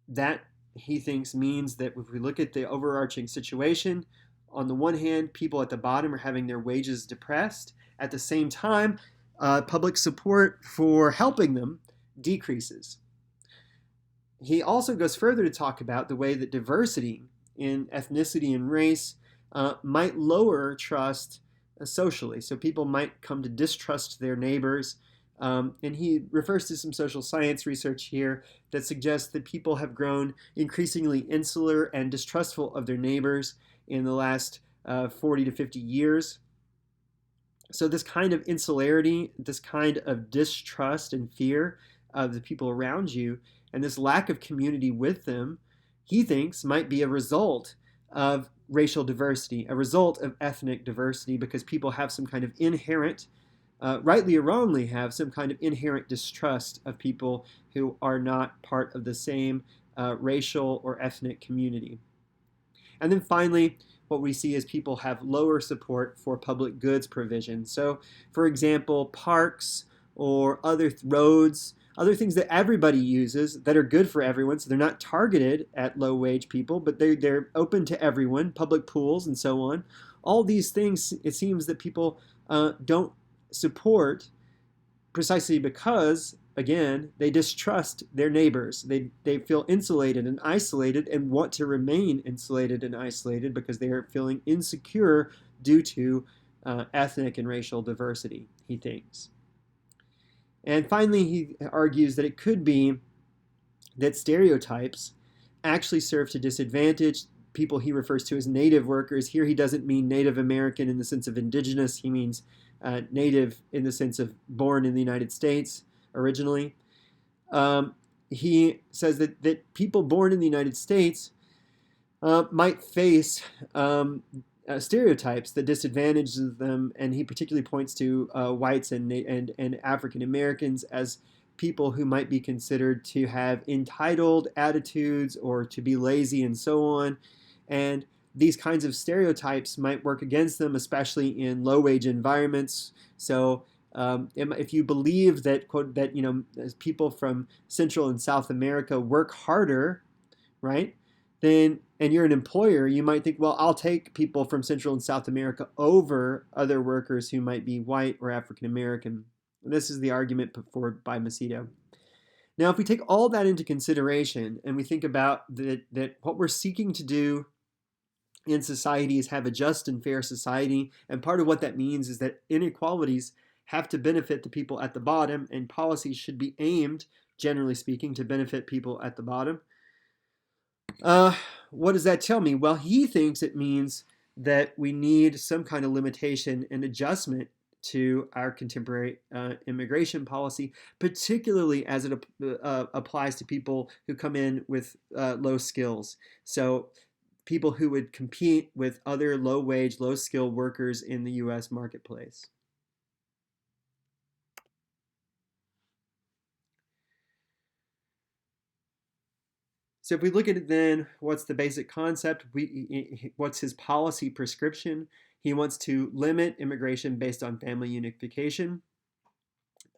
That, he thinks, means that if we look at the overarching situation, on the one hand, people at the bottom are having their wages depressed. At the same time, public support for helping them decreases. He also goes further to talk about the way that diversity in ethnicity and race might lower trust socially. So people might come to distrust their neighbors. And he refers to some social science research here that suggests that people have grown increasingly insular and distrustful of their neighbors in the last 40 to 50 years. So this kind of insularity, this kind of distrust and fear of the people around you, And this lack of community with them, he thinks, might be a result of racial diversity, a result of ethnic diversity, because people have some kind of inherent, rightly or wrongly, have some kind of inherent distrust of people who are not part of the same racial or ethnic community. And then finally, what we see is people have lower support for public goods provision. So, for example, parks or other roads, other things that everybody uses that are good for everyone. So they're not targeted at low wage people, but they're open to everyone, public pools and so on. All these things, it seems that people don't support precisely because, again, they distrust their neighbors. They feel insulated and isolated and want to remain insulated and isolated because they are feeling insecure due to ethnic and racial diversity, he thinks. And finally, he argues that it could be that stereotypes actually serve to disadvantage people he refers to as native workers. Here he doesn't mean Native American in the sense of indigenous, he means native in the sense of born in the United States originally. He says that people born in the United States might face stereotypes that disadvantages them, and he particularly points to whites and African Americans as people who might be considered to have entitled attitudes or to be lazy and so on. And these kinds of stereotypes might work against them, especially in low-wage environments. So if you believe that, quote, that people from Central and South America work harder, right? Then, and you're an employer, you might think, well, I'll take people from Central and South America over other workers who might be white or African American. This is the argument put forward by Macedo. Now, if we take all that into consideration and we think about that what we're seeking to do in society is have a just and fair society, and part of what that means is that inequalities have to benefit the people at the bottom, and policies should be aimed, generally speaking, to benefit people at the bottom. What does that tell me? Well, he thinks it means that we need some kind of limitation and adjustment to our contemporary immigration policy, particularly as it applies to people who come in with low skills. So people who would compete with other low-wage, low-skill workers in the U.S. marketplace. So if we look at it then, what's the basic concept? What's his policy prescription? He wants to limit immigration based on family unification.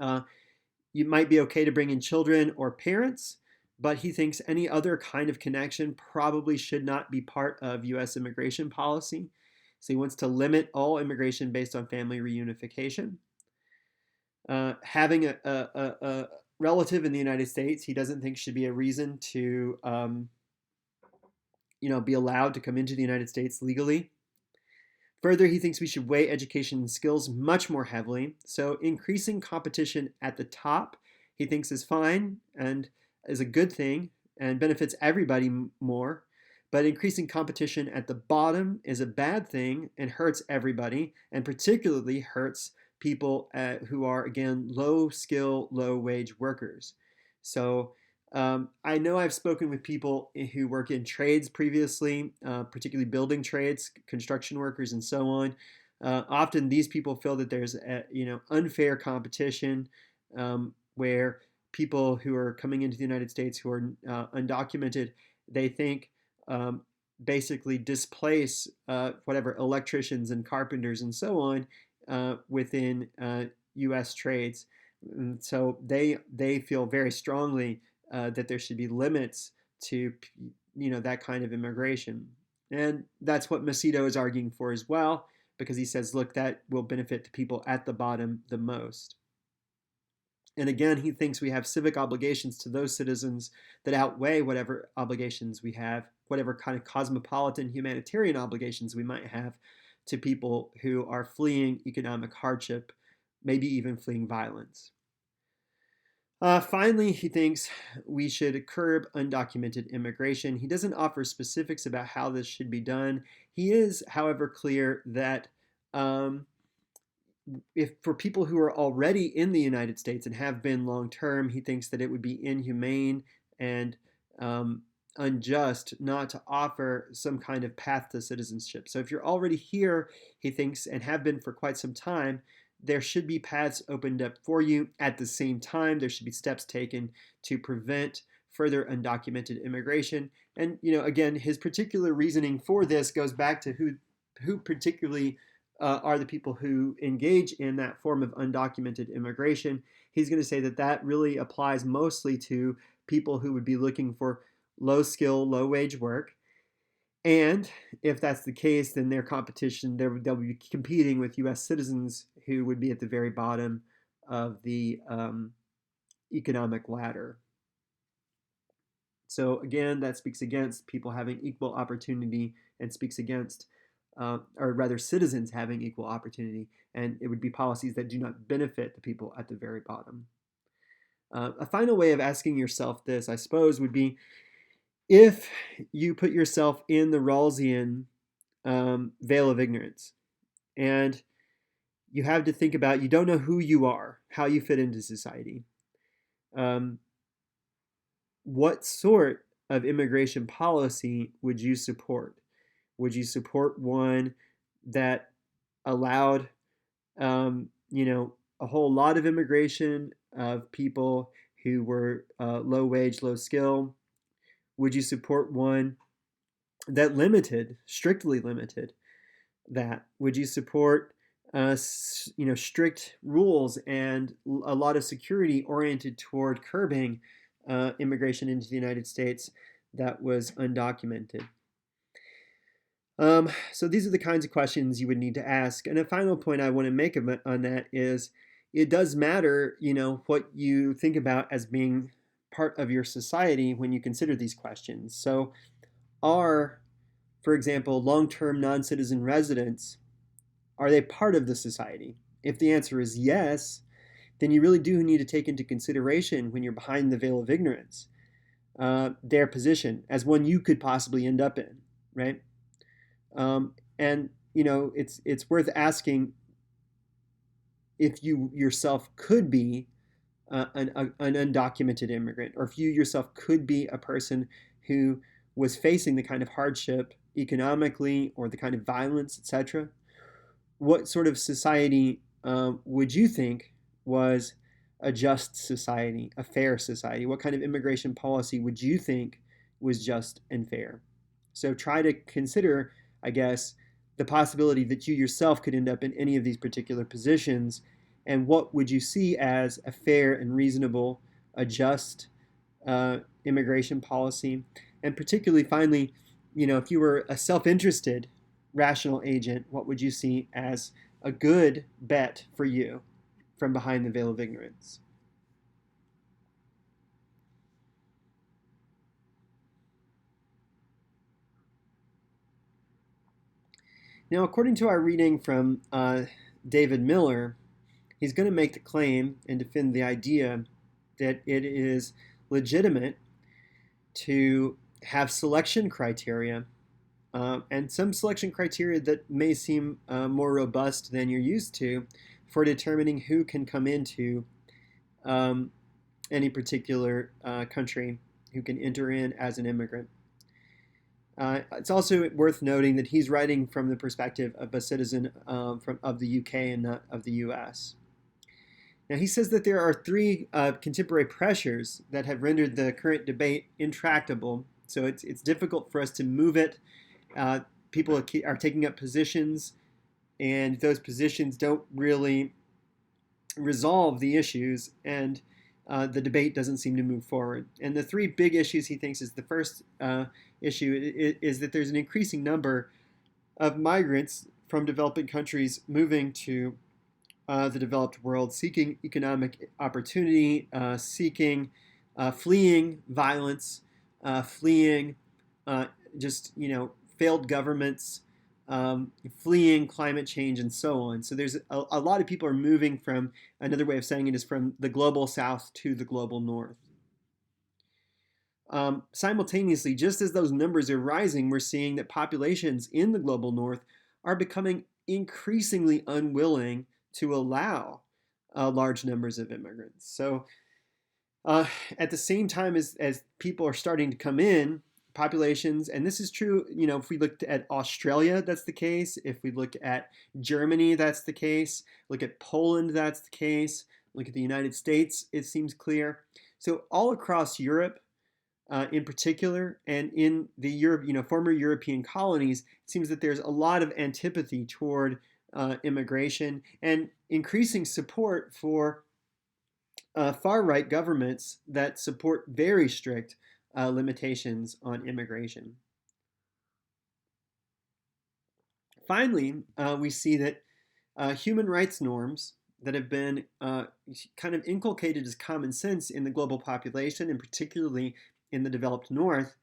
You might be okay to bring in children or parents, but he thinks any other kind of connection probably should not be part of U.S. immigration policy. So he wants to limit all immigration based on family reunification. Having a relative in the United States, he doesn't think should be a reason to, be allowed to come into the United States legally. Further, he thinks we should weigh education and skills much more heavily. So increasing competition at the top, he thinks is fine and is a good thing and benefits everybody more. But increasing competition at the bottom is a bad thing and hurts everybody, and particularly hurts people who are, again, low skill, low wage workers. So I know I've spoken with people who work in trades previously, particularly building trades, construction workers, and so on. Often these people feel that there's unfair competition where people who are coming into the United States who are undocumented, they think basically displace whatever electricians and carpenters and so on within U.S. trades. And so they feel very strongly that there should be limits to that kind of immigration, and that's what Macedo is arguing for as well, because he says, look, that will benefit the people at the bottom the most. And again, he thinks we have civic obligations to those citizens that outweigh whatever obligations we have, whatever kind of cosmopolitan humanitarian obligations we might have to people who are fleeing economic hardship, maybe even fleeing violence. Finally, he thinks we should curb undocumented immigration. He doesn't offer specifics about how this should be done. He is, however, clear that if for people who are already in the United States and have been long term, he thinks that it would be inhumane and unjust not to offer some kind of path to citizenship. So if you're already here, he thinks, and have been for quite some time, there should be paths opened up for you. At the same time, there should be steps taken to prevent further undocumented immigration. And again, his particular reasoning for this goes back to who particularly are the people who engage in that form of undocumented immigration. He's going to say that that really applies mostly to people who would be looking for low skill, low wage work. And if that's the case, then their competition, they'll be competing with U.S. citizens who would be at the very bottom of the economic ladder. So again, that speaks against people having equal opportunity and speaks against, or rather citizens having equal opportunity. And it would be policies that do not benefit the people at the very bottom. A final way of asking yourself this, I suppose, would be if you put yourself in the Rawlsian veil of ignorance, and you have to think about, you don't know who you are, how you fit into society. What sort of immigration policy would you support? Would you support one that allowed, a whole lot of immigration of people who were low wage, low skill? Would you support one that strictly limited that? Would you support, strict rules and a lot of security oriented toward curbing immigration into the United States that was undocumented? So these are the kinds of questions you would need to ask. And a final point I want to make on that is it does matter, what you think about as being part of your society when you consider these questions. So are, for example, long-term non-citizen residents, are they part of the society? If the answer is yes, then you really do need to take into consideration, when you're behind the veil of ignorance, their position as one you could possibly end up in, right? And it's worth asking if you yourself could be an undocumented immigrant, or if you yourself could be a person who was facing the kind of hardship economically or the kind of violence, etc. What sort of society would you think was a just society, a fair society? What kind of immigration policy would you think was just and fair? So try to consider, I guess, the possibility that you yourself could end up in any of these particular positions, and what would you see as a fair and reasonable, a just immigration policy? And particularly, finally, if you were a self-interested rational agent, what would you see as a good bet for you from behind the veil of ignorance? Now, according to our reading from David Miller, he's going to make the claim and defend the idea that it is legitimate to have selection criteria, and some selection criteria that may seem more robust than you're used to, for determining who can come into any particular country, who can enter in as an immigrant. It's also worth noting that he's writing from the perspective of a citizen of the UK and not of the US. Now, he says that there are three contemporary pressures that have rendered the current debate intractable. So it's difficult for us to move it. People are taking up positions, and those positions don't really resolve the issues, and the debate doesn't seem to move forward. And the three big issues he thinks is, the first issue is that there's an increasing number of migrants from developing countries moving to the developed world, seeking economic opportunity, fleeing violence, fleeing failed governments, fleeing climate change, and so on. So there's a lot of people are moving from, another way of saying it is, from the global south to the global north. Simultaneously, just as those numbers are rising, we're seeing that populations in the global north are becoming increasingly unwilling to allow large numbers of immigrants. So Uh, at the same time as people are starting to come in, populations, and this is true, if we look at Australia, that's the case. If we look at Germany, that's the case. Look at Poland, that's the case. Look at the United States, it seems clear. So all across Europe, in particular, and in the former European colonies, it seems that there's a lot of antipathy toward immigration and increasing support for far-right governments that support very strict limitations on immigration. Finally, we see that human rights norms that have been kind of inculcated as common sense in the global population, and particularly in the developed North,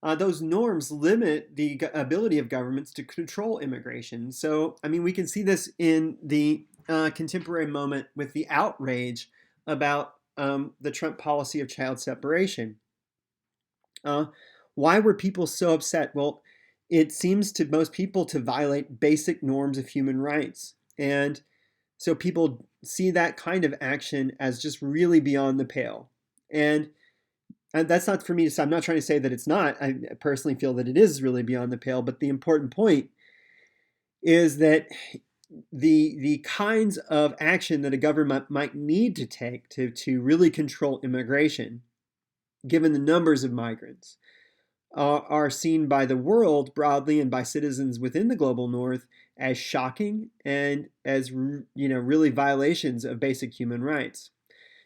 those norms limit the ability of governments to control immigration. So, I mean, we can see this in the contemporary moment with the outrage about the Trump policy of child separation. Uh, why were people so upset? Well, it seems to most people to violate basic norms of human rights. And so people see that kind of action as just really beyond the pale. And that's not for me to say. I'm not trying to say that it's not. I personally feel that it is really beyond the pale. But the important point is that the kinds of action that a government might need to take to really control immigration, given the numbers of migrants, are seen by the world broadly and by citizens within the global North as shocking and as really violations of basic human rights.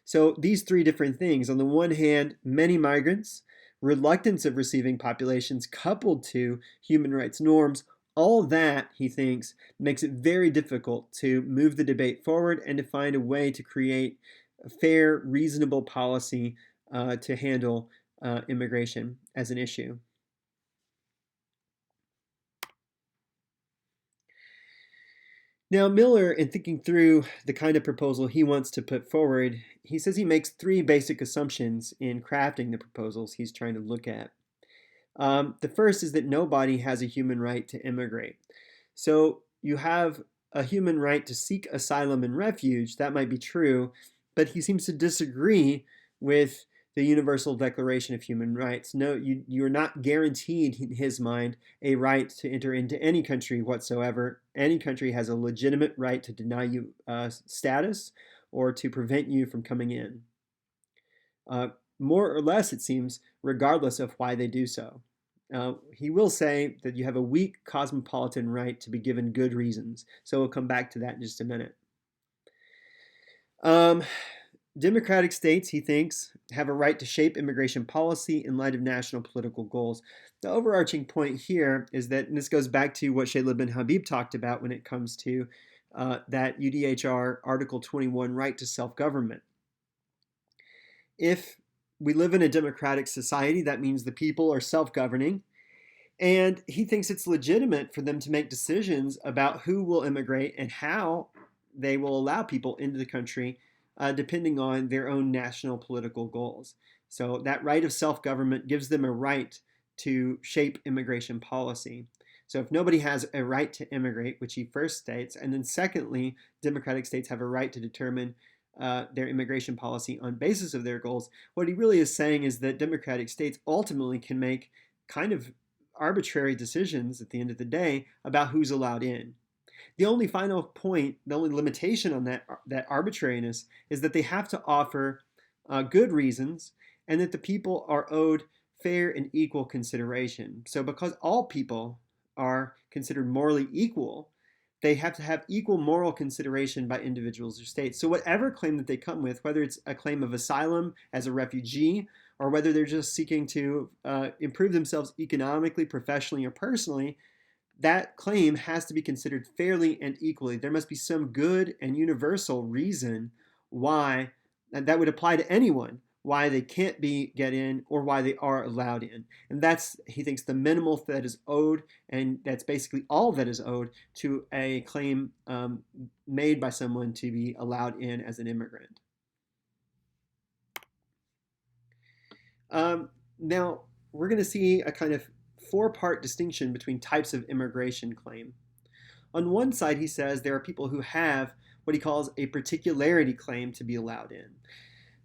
So these three different things: on the one hand, many migrants, reluctance of receiving populations coupled to human rights norms, all that, he thinks, makes it very difficult to move the debate forward and to find a way to create a fair, reasonable policy to handle immigration as an issue. Now, Miller, in thinking through the kind of proposal he wants to put forward, he says he makes three basic assumptions in crafting the proposals he's trying to look at. The first is that nobody has a human right to immigrate. So you have a human right to seek asylum and refuge. That might be true, but he seems to disagree with the Universal Declaration of Human Rights. No, you are not guaranteed, in his mind, a right to enter into any country whatsoever. Any country has a legitimate right to deny you status or to prevent you from coming in. More or less, it seems, regardless of why they do so. He will say that you have a weak cosmopolitan right to be given good reasons. So we'll come back to that in just a minute. Democratic states, he thinks, have a right to shape immigration policy in light of national political goals. The overarching point here is that, and this goes back to what Sheila bin Habib talked about when it comes to that UDHR Article 21 right to self-government. If we live in a democratic society, that means the people are self-governing, and he thinks it's legitimate for them to make decisions about who will immigrate and how they will allow people into the country depending on their own national political goals. So that right of self-government gives them a right to shape immigration policy. So if nobody has a right to immigrate, which he first states, and then secondly, democratic states have a right to determine their immigration policy on basis of their goals, what he really is saying is that democratic states ultimately can make kind of arbitrary decisions at the end of the day about who's allowed in. The only final point, the only limitation on that arbitrariness is that they have to offer good reasons and that the people are owed fair and equal consideration. So because all people are considered morally equal, they have to have equal moral consideration by individuals or states. So whatever claim that they come with, whether it's a claim of asylum as a refugee, or whether they're just seeking to improve themselves economically, professionally, or personally, that claim has to be considered fairly and equally. There must be some good and universal reason why, and that would apply to anyone, why they can't get in or why they are allowed in. And that's, he thinks, the minimal that is owed, and that's basically all that is owed to a claim made by someone to be allowed in as an immigrant. Now, we're going to see a kind of four-part distinction between types of immigration claim. On one side, he says there are people who have what he calls a particularity claim to be allowed in.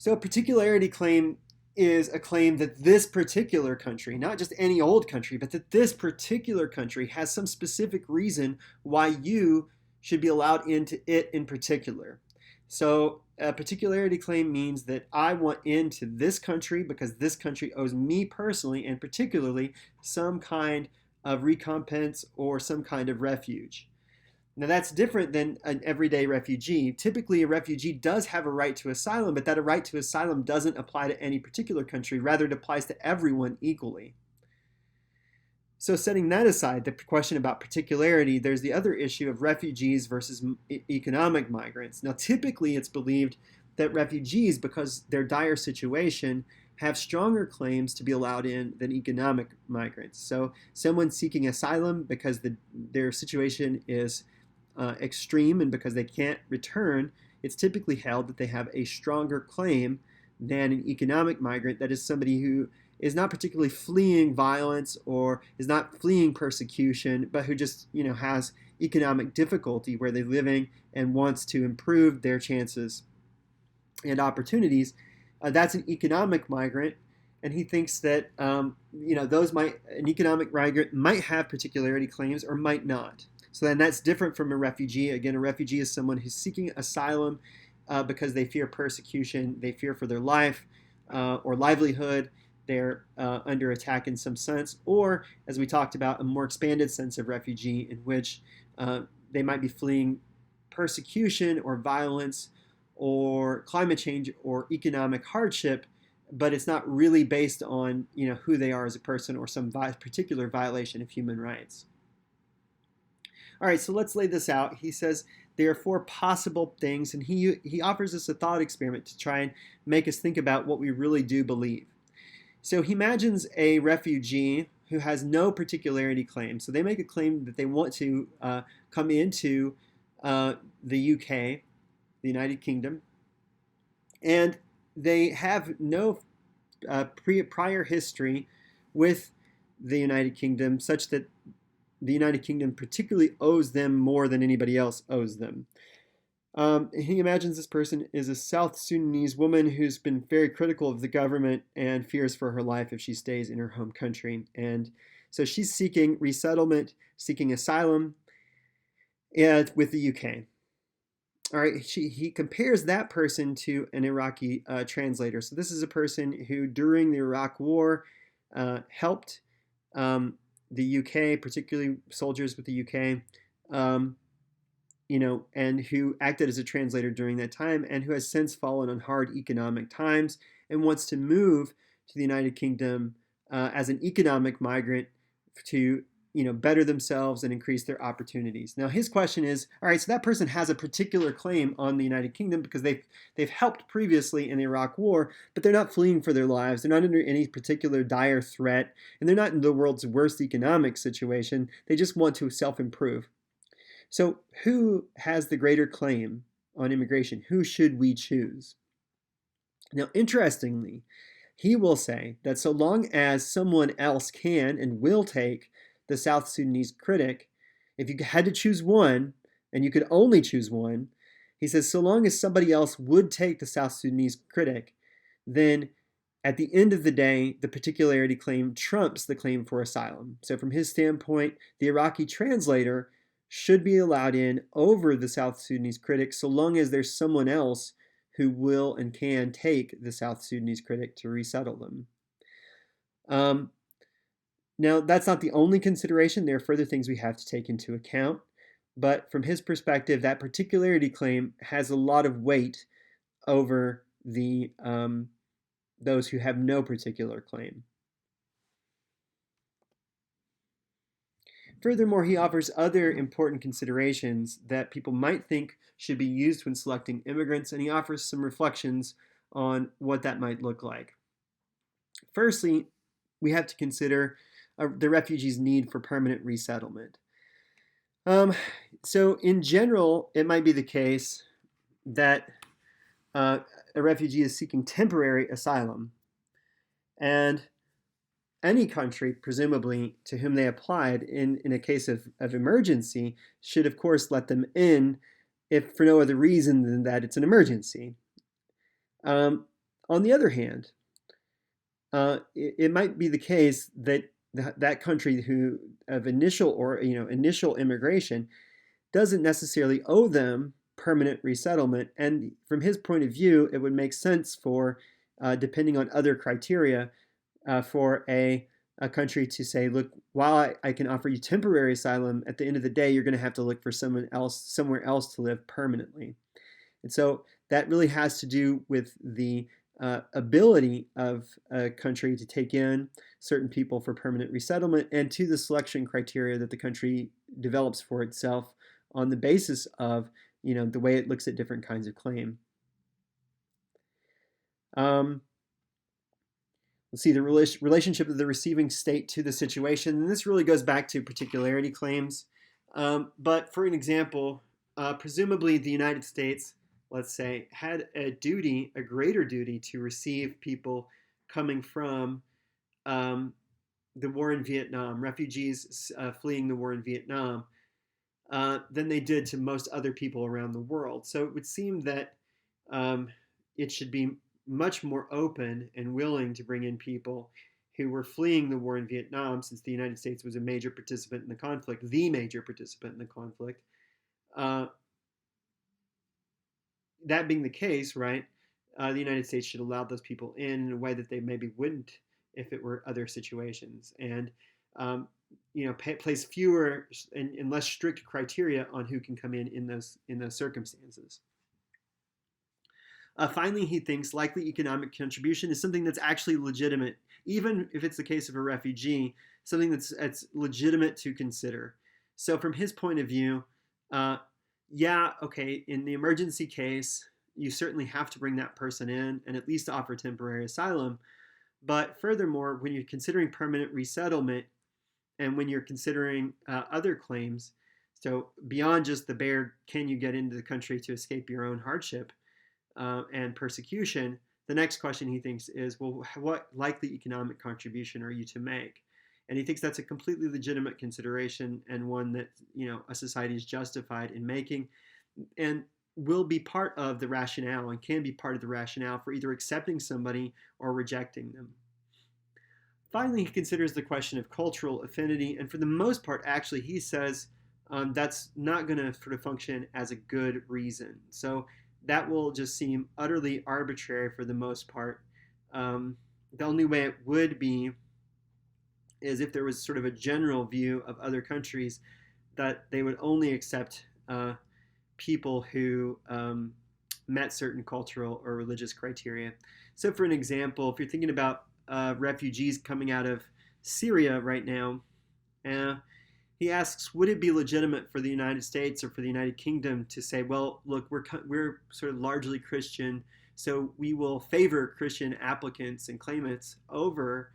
So a particularity claim is a claim that this particular country, not just any old country, but that this particular country has some specific reason why you should be allowed into it in particular. So a particularity claim means that I want into this country because this country owes me personally and particularly some kind of recompense or some kind of refuge. Now, that's different than an everyday refugee. Typically, a refugee does have a right to asylum, but that a right to asylum doesn't apply to any particular country. Rather, it applies to everyone equally. So, setting that aside, the question about particularity, there's the other issue of refugees versus economic migrants. Now, typically, it's believed that refugees, because their dire situation, have stronger claims to be allowed in than economic migrants. So, someone seeking asylum because their situation is extreme and because they can't return, it's typically held that they have a stronger claim than an economic migrant, that is somebody who is not particularly fleeing violence or is not fleeing persecution, but who just has economic difficulty where they're living and wants to improve their chances and opportunities. That's an economic migrant, and he thinks that an economic migrant might have particularity claims or might not. So then that's different from a refugee. Again, a refugee is someone who's seeking asylum because they fear persecution, they fear for their life or livelihood, they're under attack in some sense, or, as we talked about, a more expanded sense of refugee in which they might be fleeing persecution or violence or climate change or economic hardship, but it's not really based on who they are as a person or some particular violation of human rights. All right, so let's lay this out. He says there are 4 possible things, and he offers us a thought experiment to try and make us think about what we really do believe. So he imagines a refugee who has no particularity claim. So they make a claim that they want to come into the UK, the United Kingdom, and they have no prior history with the United Kingdom, such that the United Kingdom particularly owes them more than anybody else owes them. He imagines this person is a South Sudanese woman who's been very critical of the government and fears for her life if she stays in her home country. And so she's seeking resettlement, seeking asylum with the UK. All right, he compares that person to an Iraqi translator. So this is a person who, during the Iraq War, helped the UK, particularly soldiers with the UK, and who acted as a translator during that time, and who has since fallen on hard economic times and wants to move to the United Kingdom as an economic migrant to better themselves and increase their opportunities. Now his question is, all right, so that person has a particular claim on the United Kingdom because they've helped previously in the Iraq War, but they're not fleeing for their lives. They're not under any particular dire threat, and they're not in the world's worst economic situation. They just want to self-improve. So who has the greater claim on immigration? Who should we choose? Now, interestingly, he will say that so long as someone else can and will take the South Sudanese critic, if you had to choose one, and you could only choose one, he says so long as somebody else would take the South Sudanese critic, then at the end of the day, the particularity claim trumps the claim for asylum. So from his standpoint, the Iraqi translator should be allowed in over the South Sudanese critic so long as there's someone else who will and can take the South Sudanese critic to resettle them. Now, that's not the only consideration. There are further things we have to take into account. But from his perspective, that particularity claim has a lot of weight over the those who have no particular claim. Furthermore, he offers other important considerations that people might think should be used when selecting immigrants, and he offers some reflections on what that might look like. Firstly, we have to consider the refugee's need for permanent resettlement. So in general, it might be the case that a refugee is seeking temporary asylum, and any country, presumably, to whom they applied in a case of emergency should, of course, let them in, if for no other reason than that it's an emergency. On the other hand, it might be the case that that country who of initial or initial immigration doesn't necessarily owe them permanent resettlement. And from his point of view, it would make sense for, depending on other criteria, for a country to say, look, while I can offer you temporary asylum, at the end of the day, you're going to have to look for someone else, somewhere else to live permanently. And so that really has to do with the ability of a country to take in certain people for permanent resettlement and to the selection criteria that the country develops for itself on the basis of the way it looks at different kinds of claim. Let's see the relationship of the receiving state to the situation, and this really goes back to particularity claims. But for an example, presumably the United States, let's say, had a greater duty to receive people coming from the war in Vietnam, refugees fleeing the war in Vietnam, than they did to most other people around the world. So it would seem that it should be much more open and willing to bring in people who were fleeing the war in Vietnam, since the United States was a major participant in the conflict, the major participant in the conflict. That being the case, right, the United States should allow those people in a way that they maybe wouldn't if it were other situations, and place fewer and less strict criteria on who can come in those circumstances. Finally, he thinks likely economic contribution is something that's actually legitimate, even if it's the case of a refugee, something that's legitimate to consider. So from his point of view, yeah, okay, in the emergency case, you certainly have to bring that person in and at least offer temporary asylum. But furthermore, when you're considering permanent resettlement and when you're considering other claims, so beyond just the bare, can you get into the country to escape your own hardship and persecution, the next question he thinks is, well, what likely economic contribution are you to make? And he thinks that's a completely legitimate consideration and one that a society is justified in making, and will be part of the rationale and can be part of the rationale for either accepting somebody or rejecting them. Finally, he considers the question of cultural affinity, and for the most part, actually, he says that's not going to sort of function as a good reason. So that will just seem utterly arbitrary for the most part. The only way it would be is if there was sort of a general view of other countries that they would only accept people who met certain cultural or religious criteria. So for an example, if you're thinking about refugees coming out of Syria right now, he asks, would it be legitimate for the United States or for the United Kingdom to say, well, look, we're sort of largely Christian, so we will favor Christian applicants and claimants over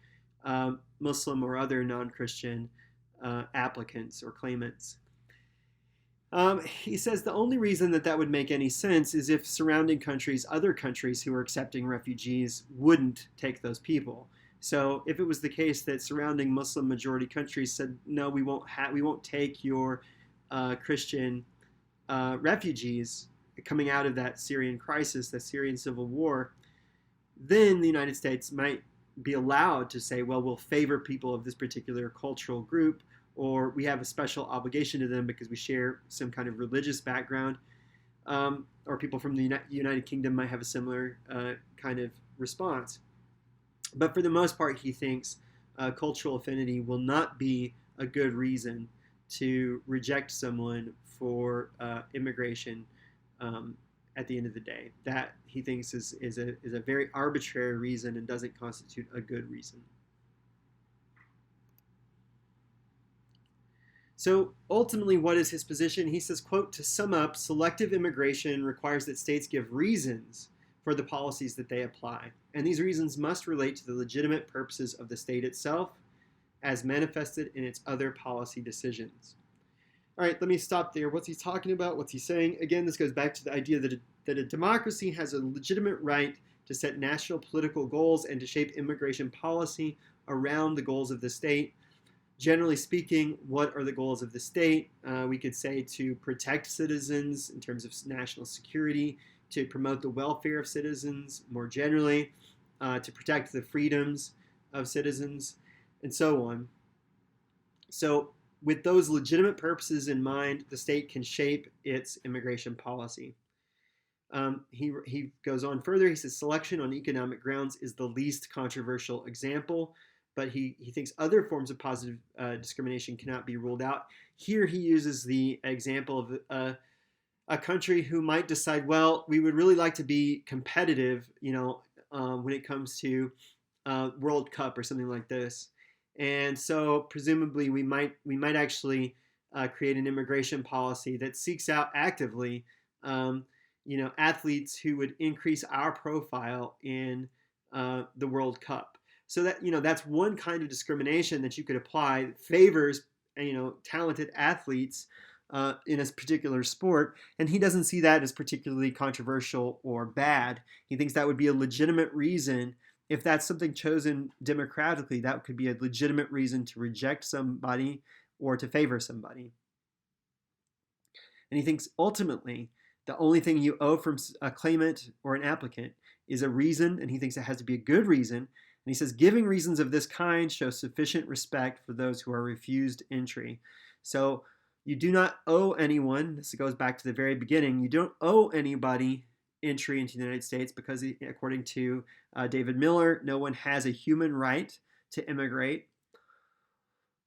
Muslim or other non-Christian applicants or claimants. He says the only reason that would make any sense is if surrounding countries, other countries who are accepting refugees, wouldn't take those people. So if it was the case that surrounding Muslim majority countries said, no, we won't take your Christian refugees coming out of that Syrian crisis, that Syrian civil war, then the United States might be allowed to say, well, we'll favor people of this particular cultural group, or we have a special obligation to them because we share some kind of religious background, or people from the United Kingdom might have a similar kind of response. But for the most part, he thinks cultural affinity will not be a good reason to reject someone for immigration at the end of the day. That, he thinks, is a very arbitrary reason and doesn't constitute a good reason. So ultimately, what is his position? He says, quote, to sum up, selective immigration requires that states give reasons for the policies that they apply. And these reasons must relate to the legitimate purposes of the state itself as manifested in its other policy decisions. All right, let me stop there. What's he talking about? What's he saying? Again, this goes back to the idea that a democracy has a legitimate right to set national political goals and to shape immigration policy around the goals of the state. Generally speaking, what are the goals of the state? We could say to protect citizens in terms of national security, to promote the welfare of citizens more generally, to protect the freedoms of citizens, and so on. So, with those legitimate purposes in mind, the state can shape its immigration policy. He goes on further. He says selection on economic grounds is the least controversial example, but he thinks other forms of positive discrimination cannot be ruled out. Here he uses the example of a country who might decide, well, we would really like to be competitive, when it comes to World Cup or something like this, and so presumably we might actually create an immigration policy that seeks out actively, athletes who would increase our profile in the World Cup. So that that's one kind of discrimination that you could apply that favors talented athletes in a particular sport, and he doesn't see that as particularly controversial or bad. He thinks that would be a legitimate reason. If that's something chosen democratically, that could be a legitimate reason to reject somebody or to favor somebody. And he thinks ultimately the only thing you owe from a claimant or an applicant is a reason, and he thinks it has to be a good reason. And he says giving reasons of this kind shows sufficient respect for those who are refused entry. So you do not owe anyone, this goes back to the very beginning, you don't owe anybody entry into the United States because, according to David Miller, no one has a human right to immigrate.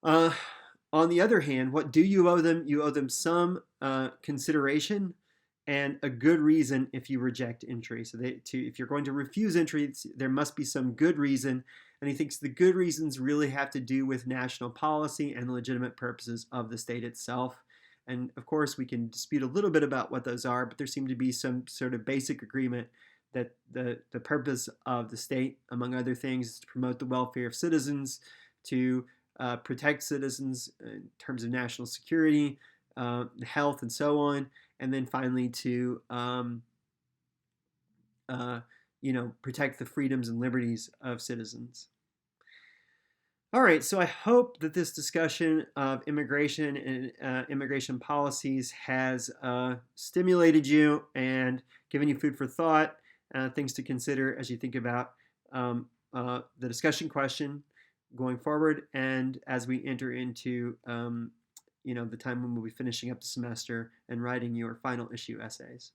On the other hand, what do you owe them? You owe them some consideration and a good reason if you reject entry. So if you're going to refuse entry, there must be some good reason. And he thinks the good reasons really have to do with national policy and the legitimate purposes of the state itself. And of course, we can dispute a little bit about what those are, but there seemed to be some sort of basic agreement that the purpose of the state, among other things, is to promote the welfare of citizens, to protect citizens in terms of national security, health, and so on, and then finally to protect the freedoms and liberties of citizens. All right, so I hope that this discussion of immigration and immigration policies has stimulated you and given you food for thought, things to consider as you think about the discussion question going forward, and as we enter into the time when we'll be finishing up the semester and writing your final issue essays.